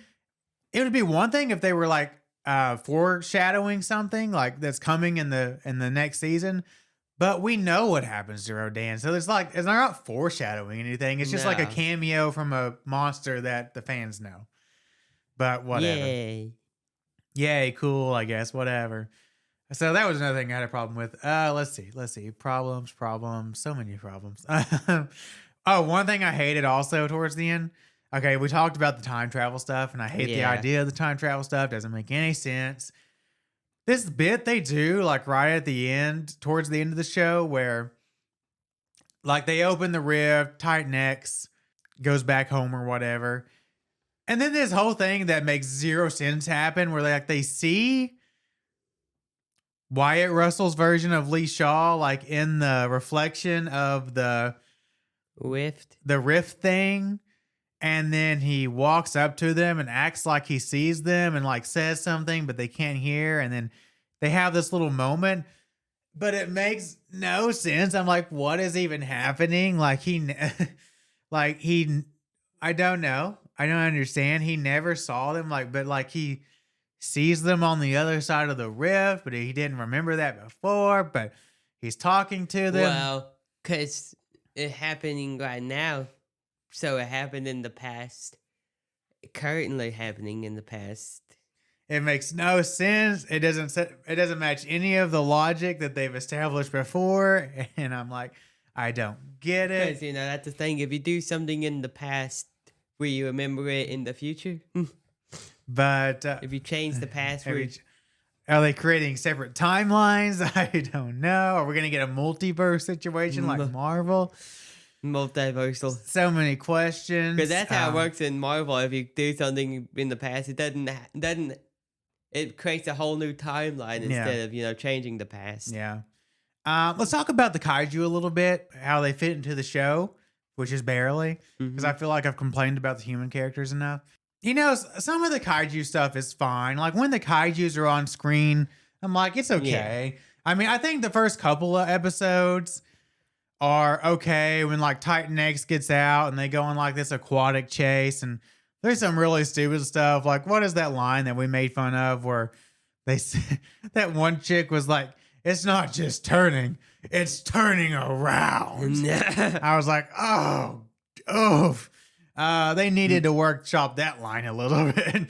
it would be one thing if they were like foreshadowing something like that's coming in the next season, but we know what happens to Rodan, so it's not foreshadowing anything. It's just like a cameo from a monster that the fans know. But whatever. Yay, cool, I guess, whatever. So that was another thing I had a problem with. Let's see. Problems. So many problems. Oh, one thing I hated also towards the end. Okay, we talked about the time travel stuff, and I hate the idea of the time travel stuff. Doesn't make any sense. This bit they do, like right at the end, towards the end of the show, where like they open the rift, Titan X goes back home or whatever. And then this whole thing that makes zero sense happen where they see Wyatt Russell's version of Lee Shaw, like in the reflection of the rift thing. And then he walks up to them and acts like he sees them and like says something, but they can't hear. And then they have this little moment, but it makes no sense. I'm like, what is even happening? I don't know. I don't understand. He never saw them, but he sees them on the other side of the rift, but he didn't remember that before, but he's talking to them. Well, because it's happening right now. So it happened in the past. Currently happening in the past. It makes no sense. It doesn't match any of the logic that they've established before. And I'm like, I don't get it. Because, that's the thing. If you do something in the past, will you remember it in the future? But If you change the password. are they creating separate timelines? I don't know. Are we going to get a multiverse situation like Marvel? Multiversal. So many questions. Because that's how it works in Marvel. If you do something in the past, it creates a whole new timeline instead of, changing the past. Yeah. Let's talk about the kaiju a little bit, how they fit into the show, which is barely, because I feel like I've complained about the human characters enough. Some of the kaiju stuff is fine. Like when the kaijus are on screen, I'm like, it's okay. Yeah. I mean, I think the first couple of episodes are okay when like Titan X gets out and they go on like this aquatic chase, and there's some really stupid stuff. Like, what is that line that we made fun of where they said that one chick was like, it's not just turning, it's turning around. I was like, oh. They needed to workshop that line a little bit.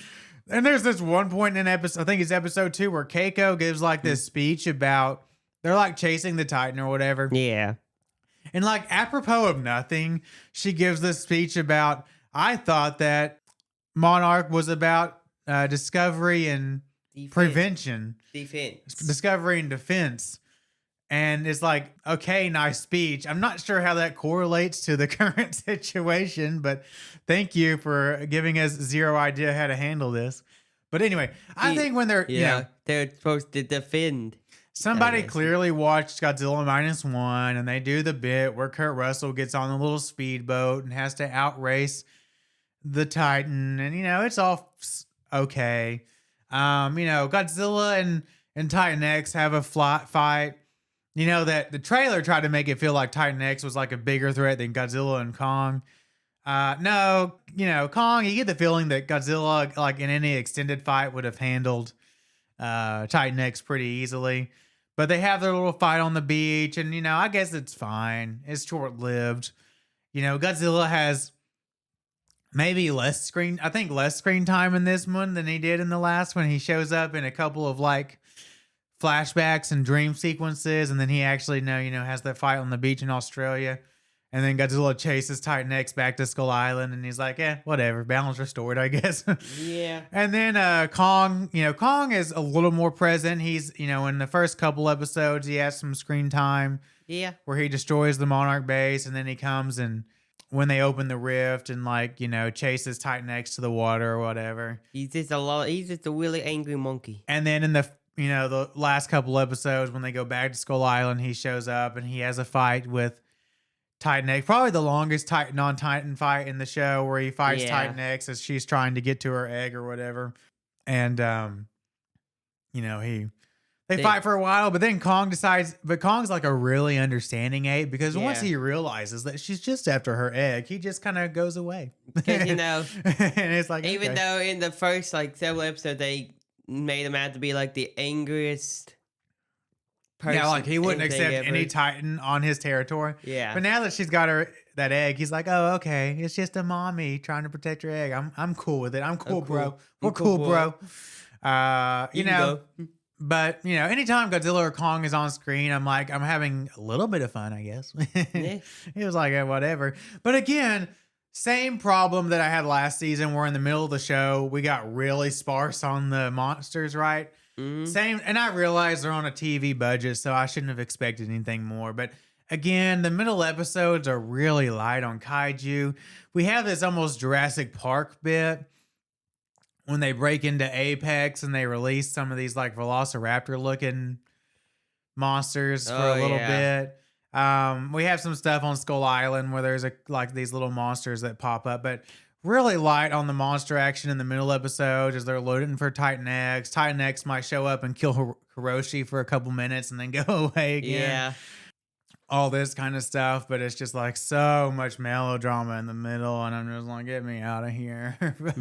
And there's this one point in episode, I think it's episode 2, where Keiko gives like this speech about, they're like chasing the Titan or whatever. Yeah. And like apropos of nothing, she gives this speech about, I thought that Monarch was about discovery and prevention. Discovery and defense. And it's like, okay, nice speech. I'm not sure how that correlates to the current situation, but thank you for giving us zero idea how to handle this. But anyway, I think when they're they're supposed to defend. Somebody clearly watched Godzilla -1, and they do the bit where Kurt Russell gets on a little speedboat and has to outrace the Titan, and it's all okay. Godzilla and Titan X have a fight. That the trailer tried to make it feel like Titan X was like a bigger threat than Godzilla and Kong. No, Kong, you get the feeling that Godzilla, like in any extended fight, would have handled Titan X pretty easily. But they have their little fight on the beach, and I guess it's fine. It's short-lived. Godzilla has maybe less screen time in this one than he did in the last one. He shows up in a couple of like flashbacks and dream sequences, and then he actually has that fight on the beach in Australia, and then Godzilla chases Titan X back to Skull Island, and he's like, whatever, balance restored, I guess. Yeah. And then Kong is a little more present. He's in the first couple episodes he has some screen time, where he destroys the Monarch base, and then he comes and when they open the rift and chases Titan X to the water or whatever. He's just a really angry monkey. And then in the the last couple episodes, when they go back to Skull Island, he shows up and he has a fight with Titan X. Probably the longest Titan on Titan fight in the show, where he fights Titan X as she's trying to get to her egg or whatever. And, they fight for a while, but then Kong decides, but Kong's like a really understanding ape, because once he realizes that she's just after her egg, he just kind of goes away. Because, and it's like, even okay. though in the first several episodes, they made him out to be like the angriest person. Yeah, like he wouldn't accept any Titan on his territory. Yeah. But now that she's got that egg, he's like, oh, okay, it's just a mommy trying to protect her egg. I'm cool with it. I'm cool, bro. We're cool, bro. But anytime Godzilla or Kong is on screen, I'm like, I'm having a little bit of fun, I guess. It was like, whatever. But again, same problem that I had last season, where in the middle of the show, we got really sparse on the monsters, right? Same. And I realize they're on a TV budget, so I shouldn't have expected anything more. But again, the middle episodes are really light on kaiju. We have this almost Jurassic Park bit when they break into Apex and they release some of these like Velociraptor looking monsters for a little bit. We have some stuff on Skull Island where there's these little monsters that pop up, but really light on the monster action in the middle episodes as they're loading for Titan X. Titan X might show up and kill Hiroshi for a couple minutes and then go away again. Yeah. All this kind of stuff, but it's just like so much melodrama in the middle, and I'm just like, get me out of here. But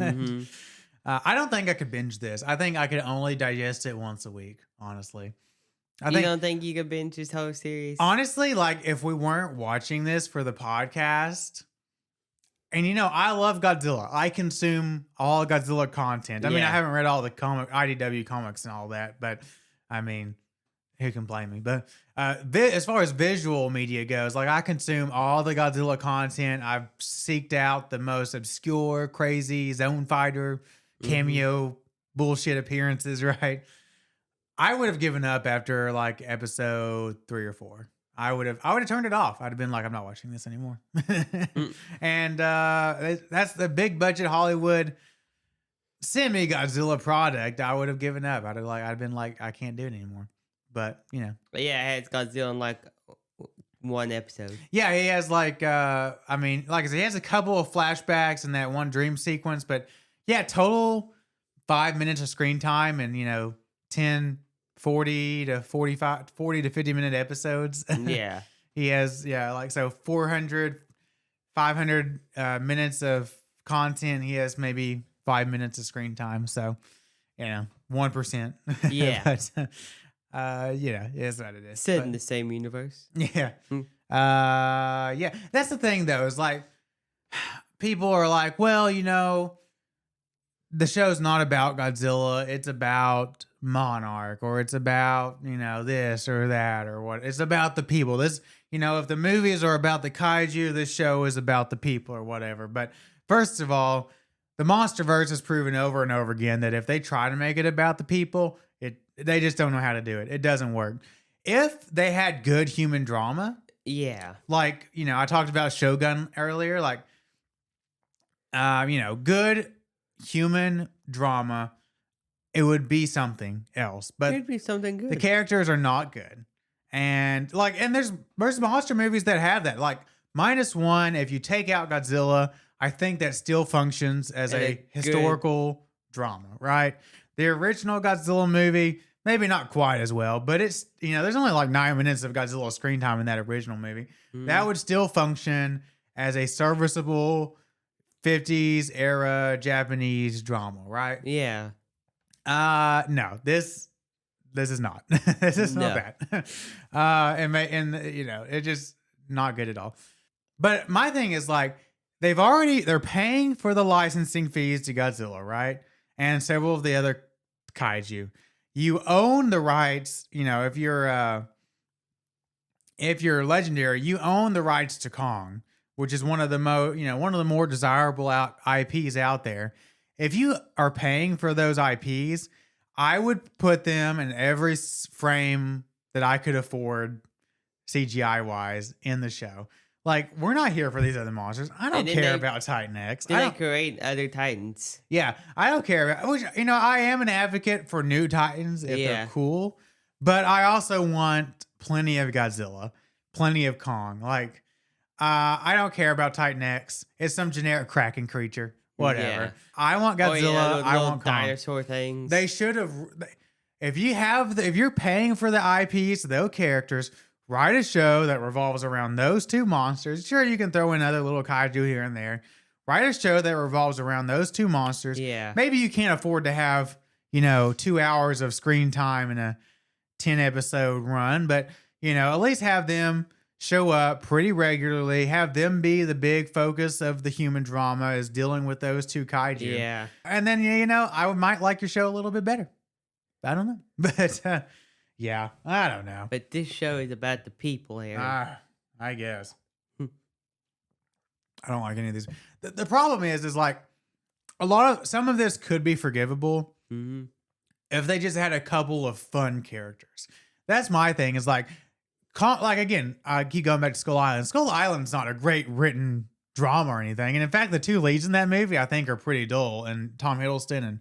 I don't think I could binge this. I think I could only digest it once a week, honestly. You don't think you could binge this whole series? Honestly, like if we weren't watching this for the podcast, And I love Godzilla. I consume all Godzilla content. I mean, I Yeah. haven't read all the IDW comics and all that, but I mean, who can blame me? But as far as visual media goes, like I consume all the Godzilla content. I've seeked out the most obscure, crazy Zone Fighter cameo bullshit appearances, right? I would have given up after like episode 3 or 4. I would have turned it off. I'd have been like, I'm not watching this anymore. And that's the big budget Hollywood semi Godzilla product. I would have given up. I'd been like, I can't do it anymore. But But yeah, it's Godzilla in like one episode. yeah, he has like, I mean, like I said, he has a couple of flashbacks in that one dream sequence. But yeah, total 5 minutes of screen time, and 10. 40 to 50 minute episodes. Yeah. He has, 400, 500 minutes of content. He has maybe 5 minutes of screen time. So, 1%. Yeah. But, it is what it is. Set But, in the same universe. yeah. Yeah. That's the thing though, is like, people are like, well, the show's not about Godzilla. It's about Monarch, or it's about, this or that or what. It's about the people. This, if the movies are about the kaiju, this show is about the people or whatever. But first of all, the MonsterVerse has proven over and over again that if they try to make it about the people, they just don't know how to do it. It doesn't work. If they had good human drama, Yeah. like, I talked about Shogun earlier, like, good human drama, it would be something else. But It'd be something good. the characters are not good. And there's monster movies that have that. Like -1, if you take out Godzilla, I think that still functions as And a a historical drama, right? The original Godzilla movie, maybe not quite as well, but it's, there's only like 9 minutes of Godzilla screen time in that original movie. That would still function as a serviceable 50s era Japanese drama, right? Yeah. No, this is not. This is not bad. It's just not good at all. But my thing is like, they're paying for the licensing fees to Godzilla, right? And several of the other kaiju. You own the rights, if you're legendary, you own the rights to Kong, which is one of the more desirable IPs out there. If you are paying for those IPs, I would put them in every frame that I could afford CGI wise in the show. Like, we're not here for these other monsters. I don't care about Titan X. They create other Titans. Yeah, I don't care about, which, I am an advocate for new Titans if they're cool, but I also want plenty of Godzilla, plenty of Kong. Like, I don't care about Titan X. It's some generic Kraken creature. Whatever. Yeah. I want Godzilla. I want Kong. Dinosaur things. They should have. If you're paying for the IPs, those characters, write a show that revolves around those two monsters. Sure, you can throw in other little kaiju here and there. Write a show that revolves around those two monsters. Yeah. Maybe you can't afford to have 2 hours of screen time in a 10 episode run, but at least have them show up pretty regularly, have them be the big focus of the human drama, is dealing with those two kaiju. Yeah. And then, I might like your show a little bit better. I don't know. But, yeah, I don't know. But this show is about the people, Aaron. I guess. I don't like any of these. The problem is like, some of this could be forgivable if they just had a couple of fun characters. That's my thing, is like again, I keep going back to Skull Island. Skull Island's not a great written drama or anything. And in fact, the two leads in that movie, I think, are pretty dull. And Tom Hiddleston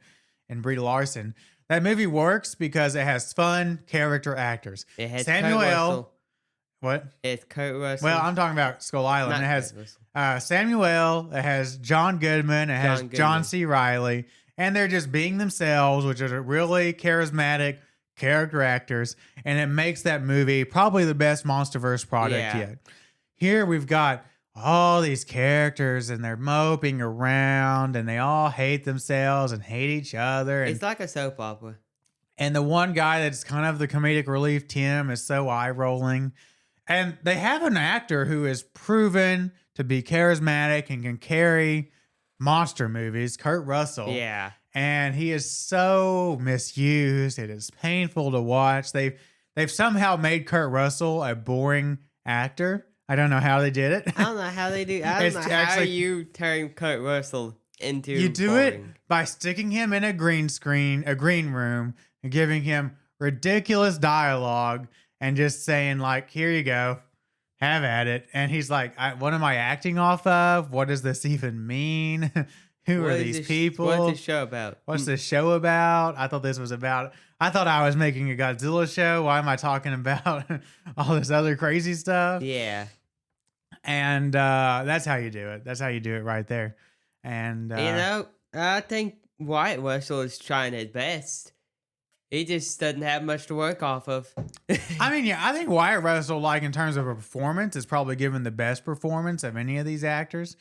and Brie Larson. That movie works because it has fun character actors. It has Samuel Kurt Russell. What? It's Kurt Russell. Well, I'm talking about Skull Island. Not It has Kurt Russell. Samuel. It has John Goodman. It has John C. Reilly. And they're just being themselves, which are really charismatic character actors. And it makes that movie probably the best MonsterVerse product yet. Here we've got all these characters and they're moping around and they all hate themselves and hate each other. And, It's like a soap opera. and the one guy that's kind of the comedic relief, Tim, is so eye rolling. And they have an actor who is proven to be charismatic and can carry monster movies, Kurt Russell. Yeah. And he is so misused. It is painful to watch. They've somehow made Kurt Russell a boring actor. I don't know how they did it. I don't know how they do. I don't know how you turn Kurt Russell into. You do boring. it by sticking him in a green room, and giving him ridiculous dialogue and just saying like, "Here you go, have at it." And he's like, "What am I acting off of? What does this even mean? Who are these people? What's the show about? What's this show about? I thought this was about. I thought I was making a Godzilla show. Why am I talking about all this other crazy stuff?" Yeah. And that's how you do it. That's how you do it right there. And I think Wyatt Russell is trying his best. He just doesn't have much to work off of. I mean, yeah, I think Wyatt Russell, like in terms of a performance, is probably given the best performance of any of these actors.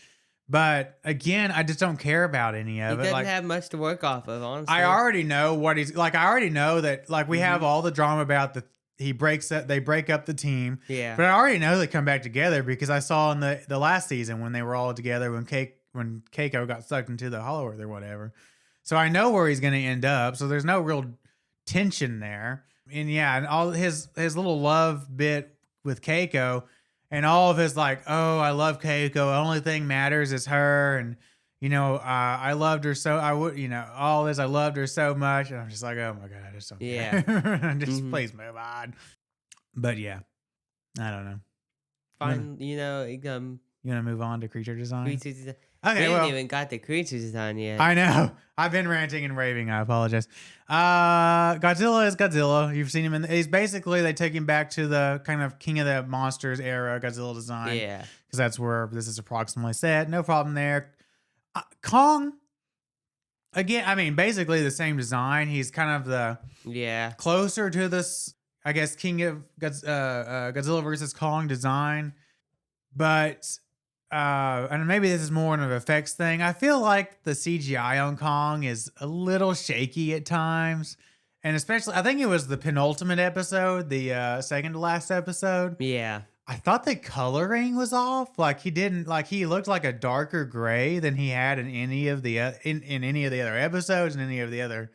But again, I just don't care about any of He it. doesn't Like, have much to work off of, honestly. I already know what he's like. I already know that like we have all the drama about they break up the team. Yeah. But I already know they come back together because I saw in the last season when they were all together when Keiko got sucked into the Hollow Earth or whatever. So I know where he's going to end up. So there's no real tension there. And yeah, and all his little love bit with Keiko and all of his like, "Oh, I love Keiko. Only thing matters is her." And I loved her so I would, all this, I loved her so much. And I'm just like, oh my God, I just don't care. Just please move on. But yeah, I don't know. Fine, You want to move on to creature design? creature design. Okay, We well, haven't even got the creature design yet. I know. I've been ranting and raving. I apologize. Godzilla is Godzilla. You've seen him he's basically, they take him back to the kind of King of the Monsters era Godzilla design. Yeah. Because that's where this is approximately set. No problem there. Kong, again, I mean, basically the same design. He's kind of the closer to this, I guess, King of Godzilla versus Kong design. But and maybe this is more of an effects thing. I feel like the CGI on Kong is a little shaky at times. And especially, I think it was the penultimate episode, the second to last episode. Yeah. I thought the coloring was off. Like he looked like a darker gray than he had in any of the in any of the other episodes and any of the other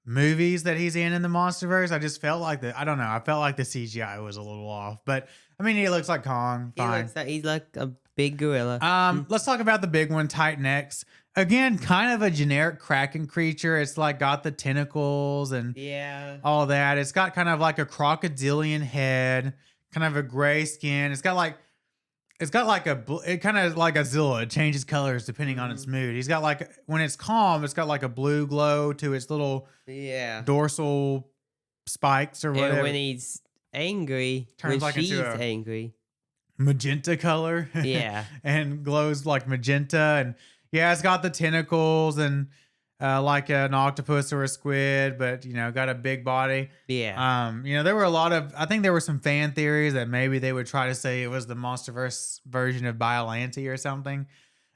movies that he's in the MonsterVerse. I just felt like I don't know. I felt like the CGI was a little off. But I mean, he looks like Kong. Fine. He's like a big gorilla. Let's talk about the big one, Titan X. Again, kind of a generic Kraken creature. It's like got the tentacles and all that. It's got kind of like a crocodilian head. Kind of a gray skin. It's got like it kind of like Godzilla. It changes colors depending on its mood. He's got like, when it's calm, it's got like a blue glow to its little dorsal spikes or whatever. And when he's angry, turns like she's into a angry, magenta color. Yeah. And glows like magenta. And yeah, it's got the tentacles and like an octopus or a squid, but got a big body. Yeah. There were I think there were some fan theories that maybe they would try to say it was the MonsterVerse version of Biollante or something.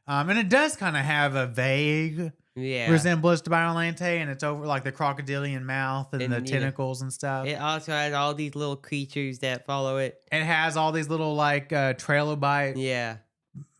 And it does kind of have a vague resemblance to Biollante, and it's over like the crocodilian mouth and the tentacles and stuff. It also has all these little creatures that follow it. It has all these little like trilobite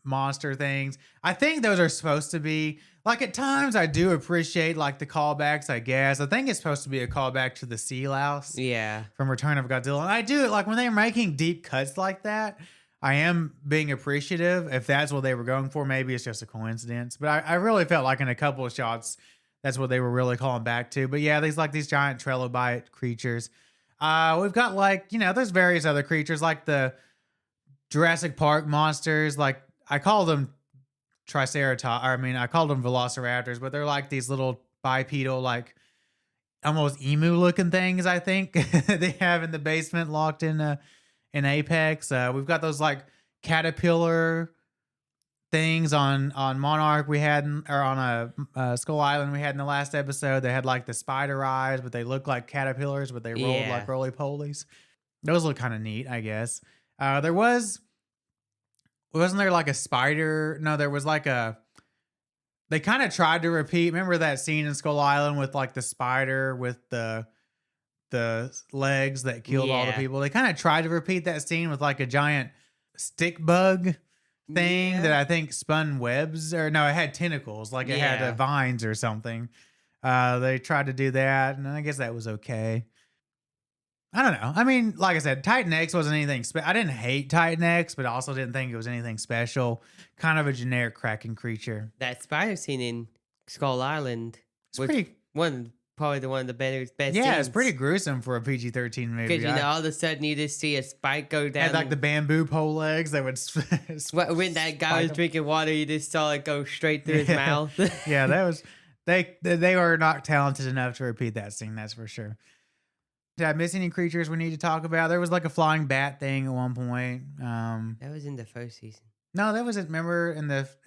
monster things. I think those are supposed to be like, at times I do appreciate like the callbacks, I guess. I think it's supposed to be a callback to the sea louse from Return of Godzilla. And I do, like, when they're making deep cuts like that, I am being appreciative. If that's what they were going for, maybe it's just a coincidence. But I really felt like in a couple of shots, that's what they were really calling back to. But yeah, these giant trilobite creatures. We've got like, there's various other creatures like the Jurassic Park monsters. Like, I call them Triceratops. I called them Velociraptors, but they're like these little bipedal, like almost emu looking things, I think they have in the basement locked in Apex. We've got those like caterpillar things on Monarch we had, or on a Skull Island we had in the last episode. They had like the spider eyes, but they look like caterpillars, but they rolled like roly polies. Those look kind of neat, I guess. Wasn't there like a spider? No, there was like they kind of tried to repeat. Remember that scene in Skull Island with like the spider with the legs that killed all the people? They kind of tried to repeat that scene with like a giant stick bug thing that I think spun webs, or no, it had tentacles, like it had Yeah. vines or something. They tried to do that, and I guess that was okay. I don't know. I mean, like I said, Titan X wasn't anything. I didn't hate Titan X, but I also didn't think it was anything special. Kind of a generic Kraken creature. That spider scene in Skull Island It's was pretty. probably one of the best Yeah, scenes. it's pretty gruesome for a PG-13 movie. Because, all of a sudden you just see a spike go down. had like the bamboo pole legs that would. When that guy was drinking water, you just saw it go straight through his mouth. Yeah, that was. They were not talented enough to repeat that scene. That's for sure. Did I miss any creatures we need to talk about? There was like a flying bat thing at one point. That was in the first season. No, that was it. Remember in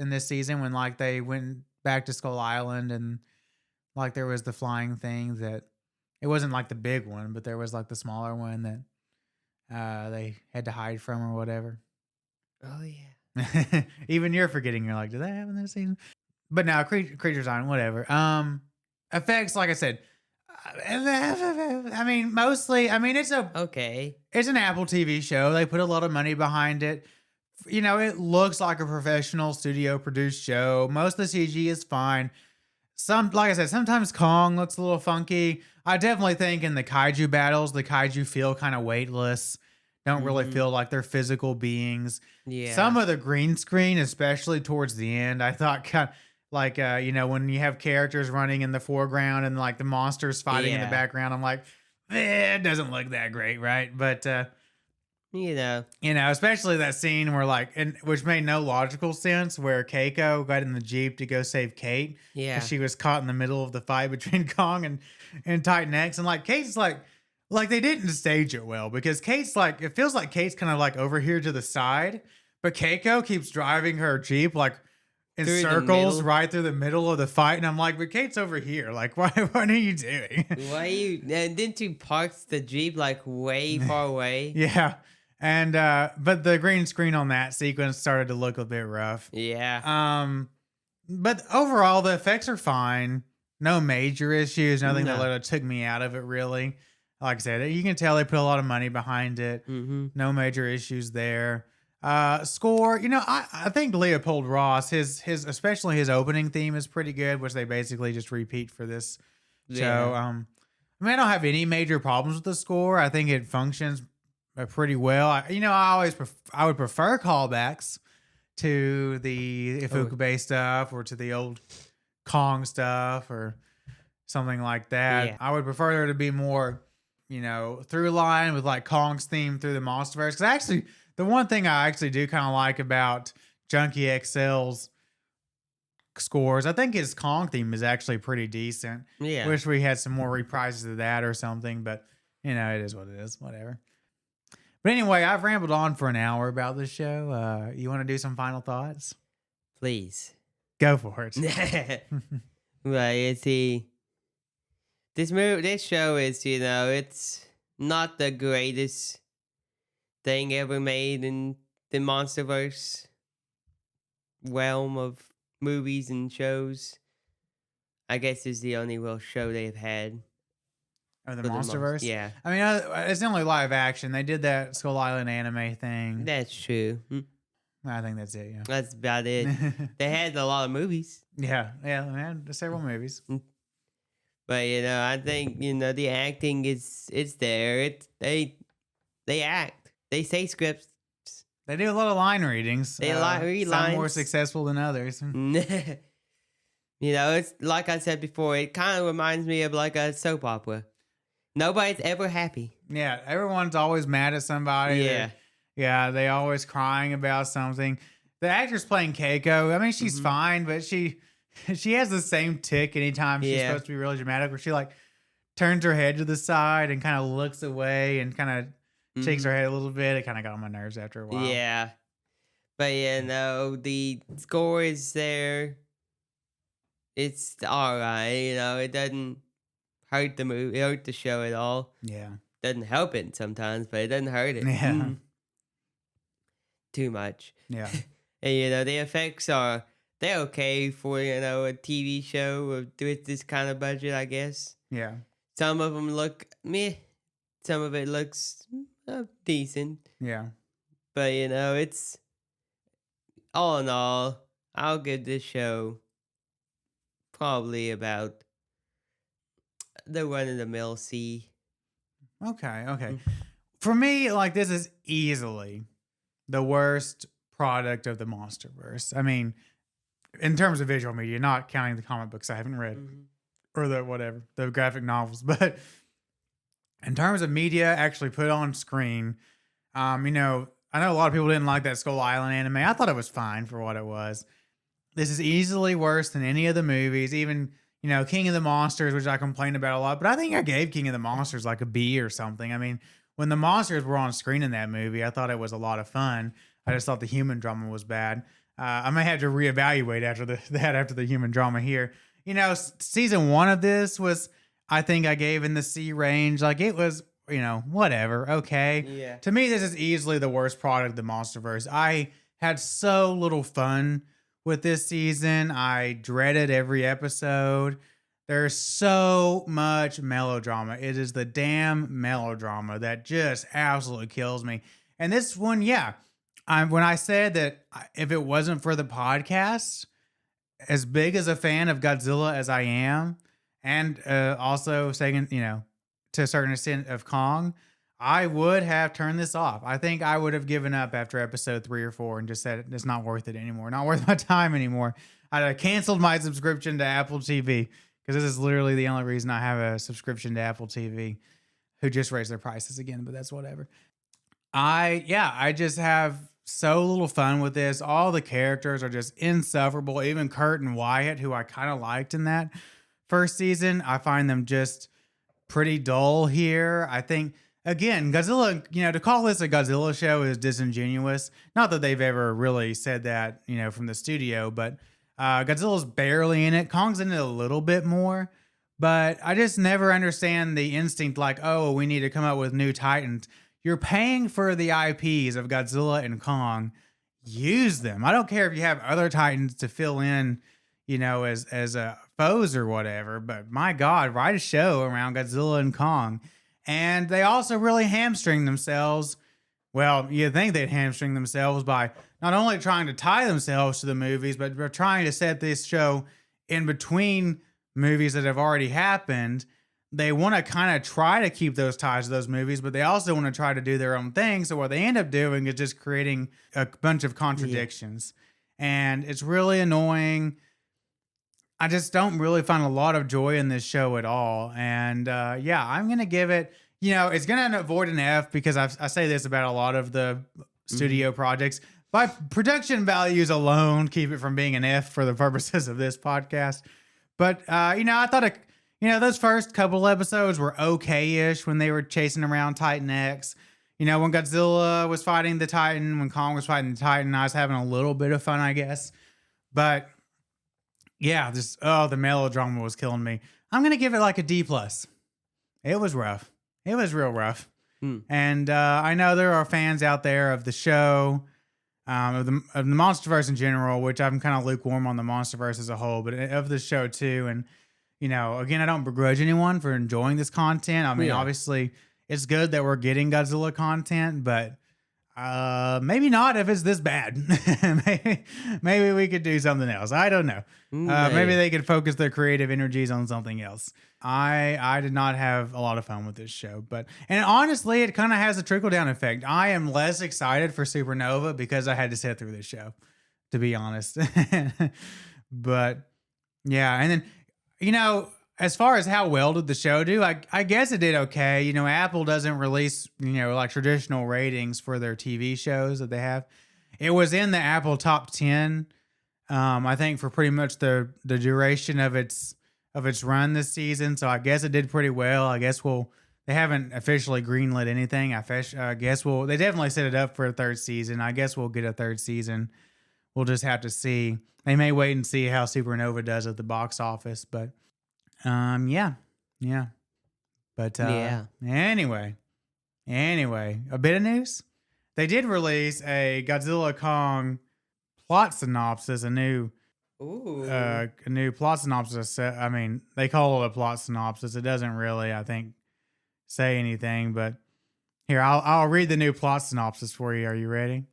this season when like they went back to Skull Island and like there was the flying thing that it wasn't like the big one, but there was like the smaller one that they had to hide from or whatever. Oh yeah. Even you're forgetting. You're like, did that happen this season? But now creatures on whatever. Effects, like I said. I mean, mostly. I mean, it's an Apple TV show. They put a lot of money behind it. It looks like a professional studio produced show. Most of the CG is fine. Like I said, sometimes Kong looks a little funky. I definitely think in the kaiju battles, the kaiju feel kind of weightless. Don't really feel like they're physical beings. Yeah. Some of the green screen, especially towards the end, I thought kind of like, when you have characters running in the foreground and like the monsters fighting in the background, I'm like, it doesn't look that great, right? But, especially that scene where which made no logical sense, where Keiko got in the Jeep to go save Kate. Yeah. She was caught in the middle of the fight between Kong and Titan X. And like Kate's like they didn't stage it well, because Kate's like, it feels like Kate's kind of like over here to the side, but Keiko keeps driving her Jeep like in circles right through the middle of the fight. And I'm like, but Kate's over here. Like, what are you doing? Didn't you park the Jeep like way far away? Yeah. And, but the green screen on that sequence started to look a bit rough. Yeah. But overall the effects are fine. No major issues. Nothing that took me out of it really. Like I said, you can tell they put a lot of money behind it. Mm-hmm. No major issues there. Score, I think Leopold Ross, his especially his opening theme is pretty good, which they basically just repeat for this show. I mean, I don't have any major problems with the score. I think it functions pretty well. I would prefer callbacks to the Ifukube stuff or to the old Kong stuff or something like that. Yeah. I would prefer there to be more, through line with like Kong's theme through the MonsterVerse. Because actually, the one thing I actually do kind of like about Junkie XL's scores, I think his Kong theme is actually pretty decent. Yeah. Wish we had some more reprises of that or something, but it is what it is. Whatever. But anyway, I've rambled on for an hour about this show. You want to do some final thoughts? Please. Go for it. Well, you see, this show is, it's not the greatest thing ever made in the MonsterVerse realm of movies and shows. I guess it's the only real show they've had. Oh, the MonsterVerse? Yeah. I mean, it's the only live action. They did that Skull Island anime thing. That's true. I think that's it, yeah. That's about it. They had a lot of movies. Yeah, they had several movies. But, I think, the acting is there. They act. They say scripts. They do a lot of line readings. They read some lines. more successful than others. It's like I said before, it kind of reminds me of like a soap opera. Nobody's ever happy. Yeah, everyone's always mad at somebody. Yeah. They always crying about something. The actress playing Keiko, I mean, she's fine, but she has the same tick anytime she's supposed to be really dramatic, where she like turns her head to the side and kind of looks away and kind of shakes her head a little bit. It kind of got on my nerves after a while. Yeah. But the score is there. It's all right. It doesn't hurt the movie, hurt the show at all. Yeah. Doesn't help it sometimes, but it doesn't hurt it. Yeah. Too much. Yeah. And the effects they're okay for a TV show with this kind of budget, I guess. Yeah. Some of them look meh. Some of it looks decent. Yeah. But it's all in all, I'll give this show probably about the run-of-the-mill C. Okay. For me, like, this is easily the worst product of the MonsterVerse. I mean, in terms of visual media, not counting the comic books I haven't read or the graphic novels, but in terms of media actually put on screen, I know a lot of people didn't like that Skull Island anime. I thought it was fine for what it was. This is easily worse than any of the movies, even, King of the Monsters, which I complained about a lot, but I think I gave King of the Monsters like a B or something. I mean, when the monsters were on screen in that movie, I thought it was a lot of fun. I just thought the human drama was bad. I may have to reevaluate after the human drama here. Season 1 of this was, I think I gave in the C range. Like, it was, whatever. Okay. Yeah. To me, this is easily the worst product of the MonsterVerse. I had so little fun with this season. I dreaded every episode. There's so much melodrama. It is the damn melodrama that just absolutely kills me. And this one, when I said that if it wasn't for the podcast, as big as a fan of Godzilla as I am, and also saying, to a certain extent of Kong, I would have turned this off. I think I would have given up after episode 3 or 4 and just said it's not worth it anymore. Not worth my time anymore. I'd have canceled my subscription to Apple TV, because this is literally the only reason I have a subscription to Apple TV, who just raised their prices again, but that's whatever. I just have so little fun with this. All the characters are just insufferable. Even Kurt and Wyatt, who I kind of liked in that first season, I find them just pretty dull here. I think, again, Godzilla, to call this a Godzilla show is disingenuous. Not that they've ever really said that, from the studio, but Godzilla's barely in it. Kong's in it a little bit more, but I just never understand the instinct like, oh, we need to come up with new Titans. You're paying for the IPs of Godzilla and Kong. Use them. I don't care if you have other Titans to fill in, as foes or whatever, but my God, write a show around Godzilla and Kong. And they also really hamstring themselves. Well, you'd think they'd hamstring themselves by not only trying to tie themselves to the movies, but trying to set this show in between movies that have already happened. They want to kind of try to keep those ties to those movies, but they also want to try to do their own thing. So what they end up doing is just creating a bunch of contradictions. And it's really annoying. I just don't really find a lot of joy in this show at all. And I'm going to give it, it's going to avoid an F, because I say this about a lot of the studio projects. By production values alone, keep it from being an F for the purposes of this podcast. But, I thought, those first couple episodes were okay-ish when they were chasing around Titan X. When Godzilla was fighting the Titan, when Kong was fighting the Titan, I was having a little bit of fun, I guess. But the melodrama was killing me. I'm going to give it like a D+. It was rough. It was real rough. And I know there are fans out there of the show, of the MonsterVerse in general, which I'm kind of lukewarm on the MonsterVerse as a whole, but of the show too. And, again, I don't begrudge anyone for enjoying this content. I mean, obviously it's good that we're getting Godzilla content, but maybe not if it's this bad. maybe we could do something else. I don't know. Maybe they could focus their creative energies on something else. I did not have a lot of fun with this show, and honestly, it kind of has a trickle down effect. I am less excited for Supernova because I had to sit through this show, to be honest. But yeah. And then, as far as how well did the show do, I guess it did okay. Apple doesn't release, like traditional ratings for their TV shows that they have. It was in the Apple top 10, I think, for pretty much the duration of its run this season. So I guess it did pretty well. I guess they haven't officially greenlit anything. I guess they definitely set it up for a third season. I guess we'll get a third season. We'll just have to see. They may wait and see how Supernova does at the box office, but yeah. But anyway, a bit of news. They did release a Godzilla Kong plot synopsis, a new plot synopsis. I mean, they call it a plot synopsis. It doesn't really, I think, say anything, but here, I'll read the new plot synopsis for you. Are you ready?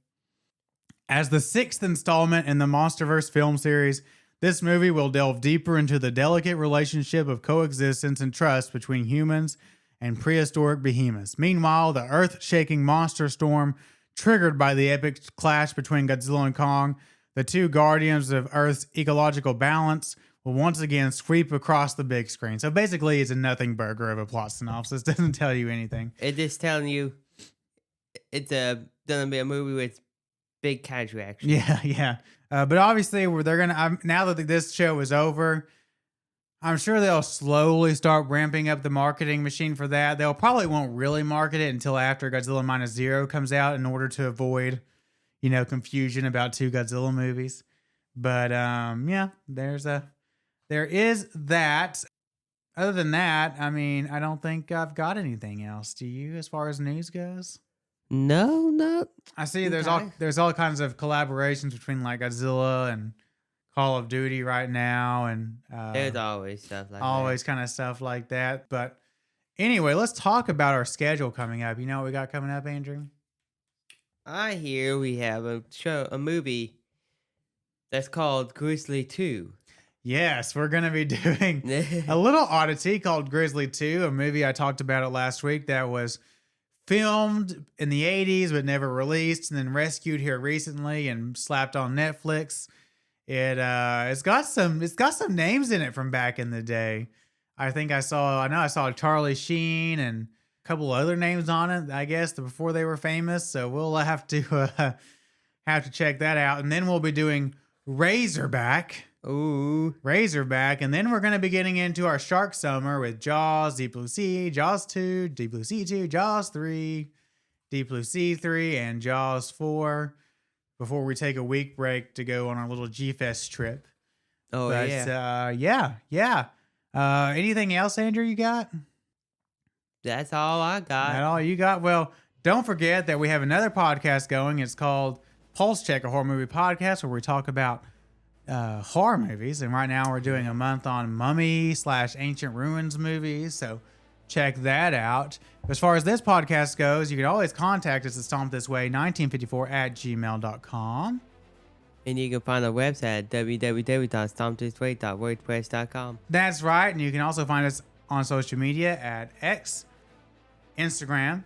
As the 6th installment in the MonsterVerse film series, this movie will delve deeper into the delicate relationship of coexistence and trust between humans and prehistoric behemoths. Meanwhile, the earth-shaking monster storm triggered by the epic clash between Godzilla and Kong, the two guardians of Earth's ecological balance, will once again sweep across the big screen. So basically, it's a nothing burger of a plot synopsis. Doesn't tell you anything. It is telling you it's gonna be a movie with big cat reaction. Yeah. But obviously, they're gonna now that this show is over, I'm sure they'll slowly start ramping up the marketing machine for that. They'll probably won't really market it until after Godzilla Minus Zero comes out in order to avoid, confusion about two Godzilla movies. But yeah, there is that. Other than that, I mean, I don't think I've got anything else. Do you, as far as news goes? No. I see there's all kinds of collaborations between like Godzilla and Call of Duty right now, and There's always stuff like always kind of stuff like that. But anyway, let's talk about our schedule coming up. You know what we got coming up, Andrew? I hear we have a movie that's called Grizzly II. Yes, we're going to be doing a little oddity called Grizzly II, a movie I talked about it last week that was filmed in the 80s but never released, and then rescued here recently and slapped on Netflix. It's got some names in it from back in the day. I know I saw Charlie Sheen and a couple other names on it, I guess, before they were famous. So we'll have to check that out. And then we'll be doing Razorback. Ooh. Razorback. And then we're going to be getting into our shark summer with Jaws, Deep Blue Sea, Jaws 2, Deep Blue Sea 2, Jaws 3, Deep Blue Sea 3, and Jaws 4 before we take a week break to go on our little G-Fest trip. Oh, but, yeah. Anything else, Andrew, you got? That's all I got. That all you got? Well, don't forget that we have another podcast going. It's called Pulse Check, a horror movie podcast where we talk about horror movies. And right now we're doing a month on mummy/ancient ruins movies. So check that out. As far as this podcast goes, you can always contact us at stompthisway1954@gmail.com. And you can find our website at www.stompthisway.wordpress.com. That's right. And you can also find us on social media at X, Instagram,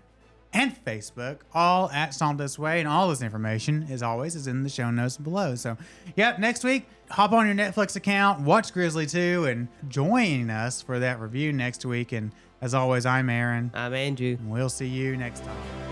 and Facebook, all at Stomp This Way. And all this information, as always, is in the show notes below. So, yep, next week, hop on your Netflix account, watch Grizzly 2, and join us for that review next week. And as always, I'm Aaron. I'm Andrew. And we'll see you next time.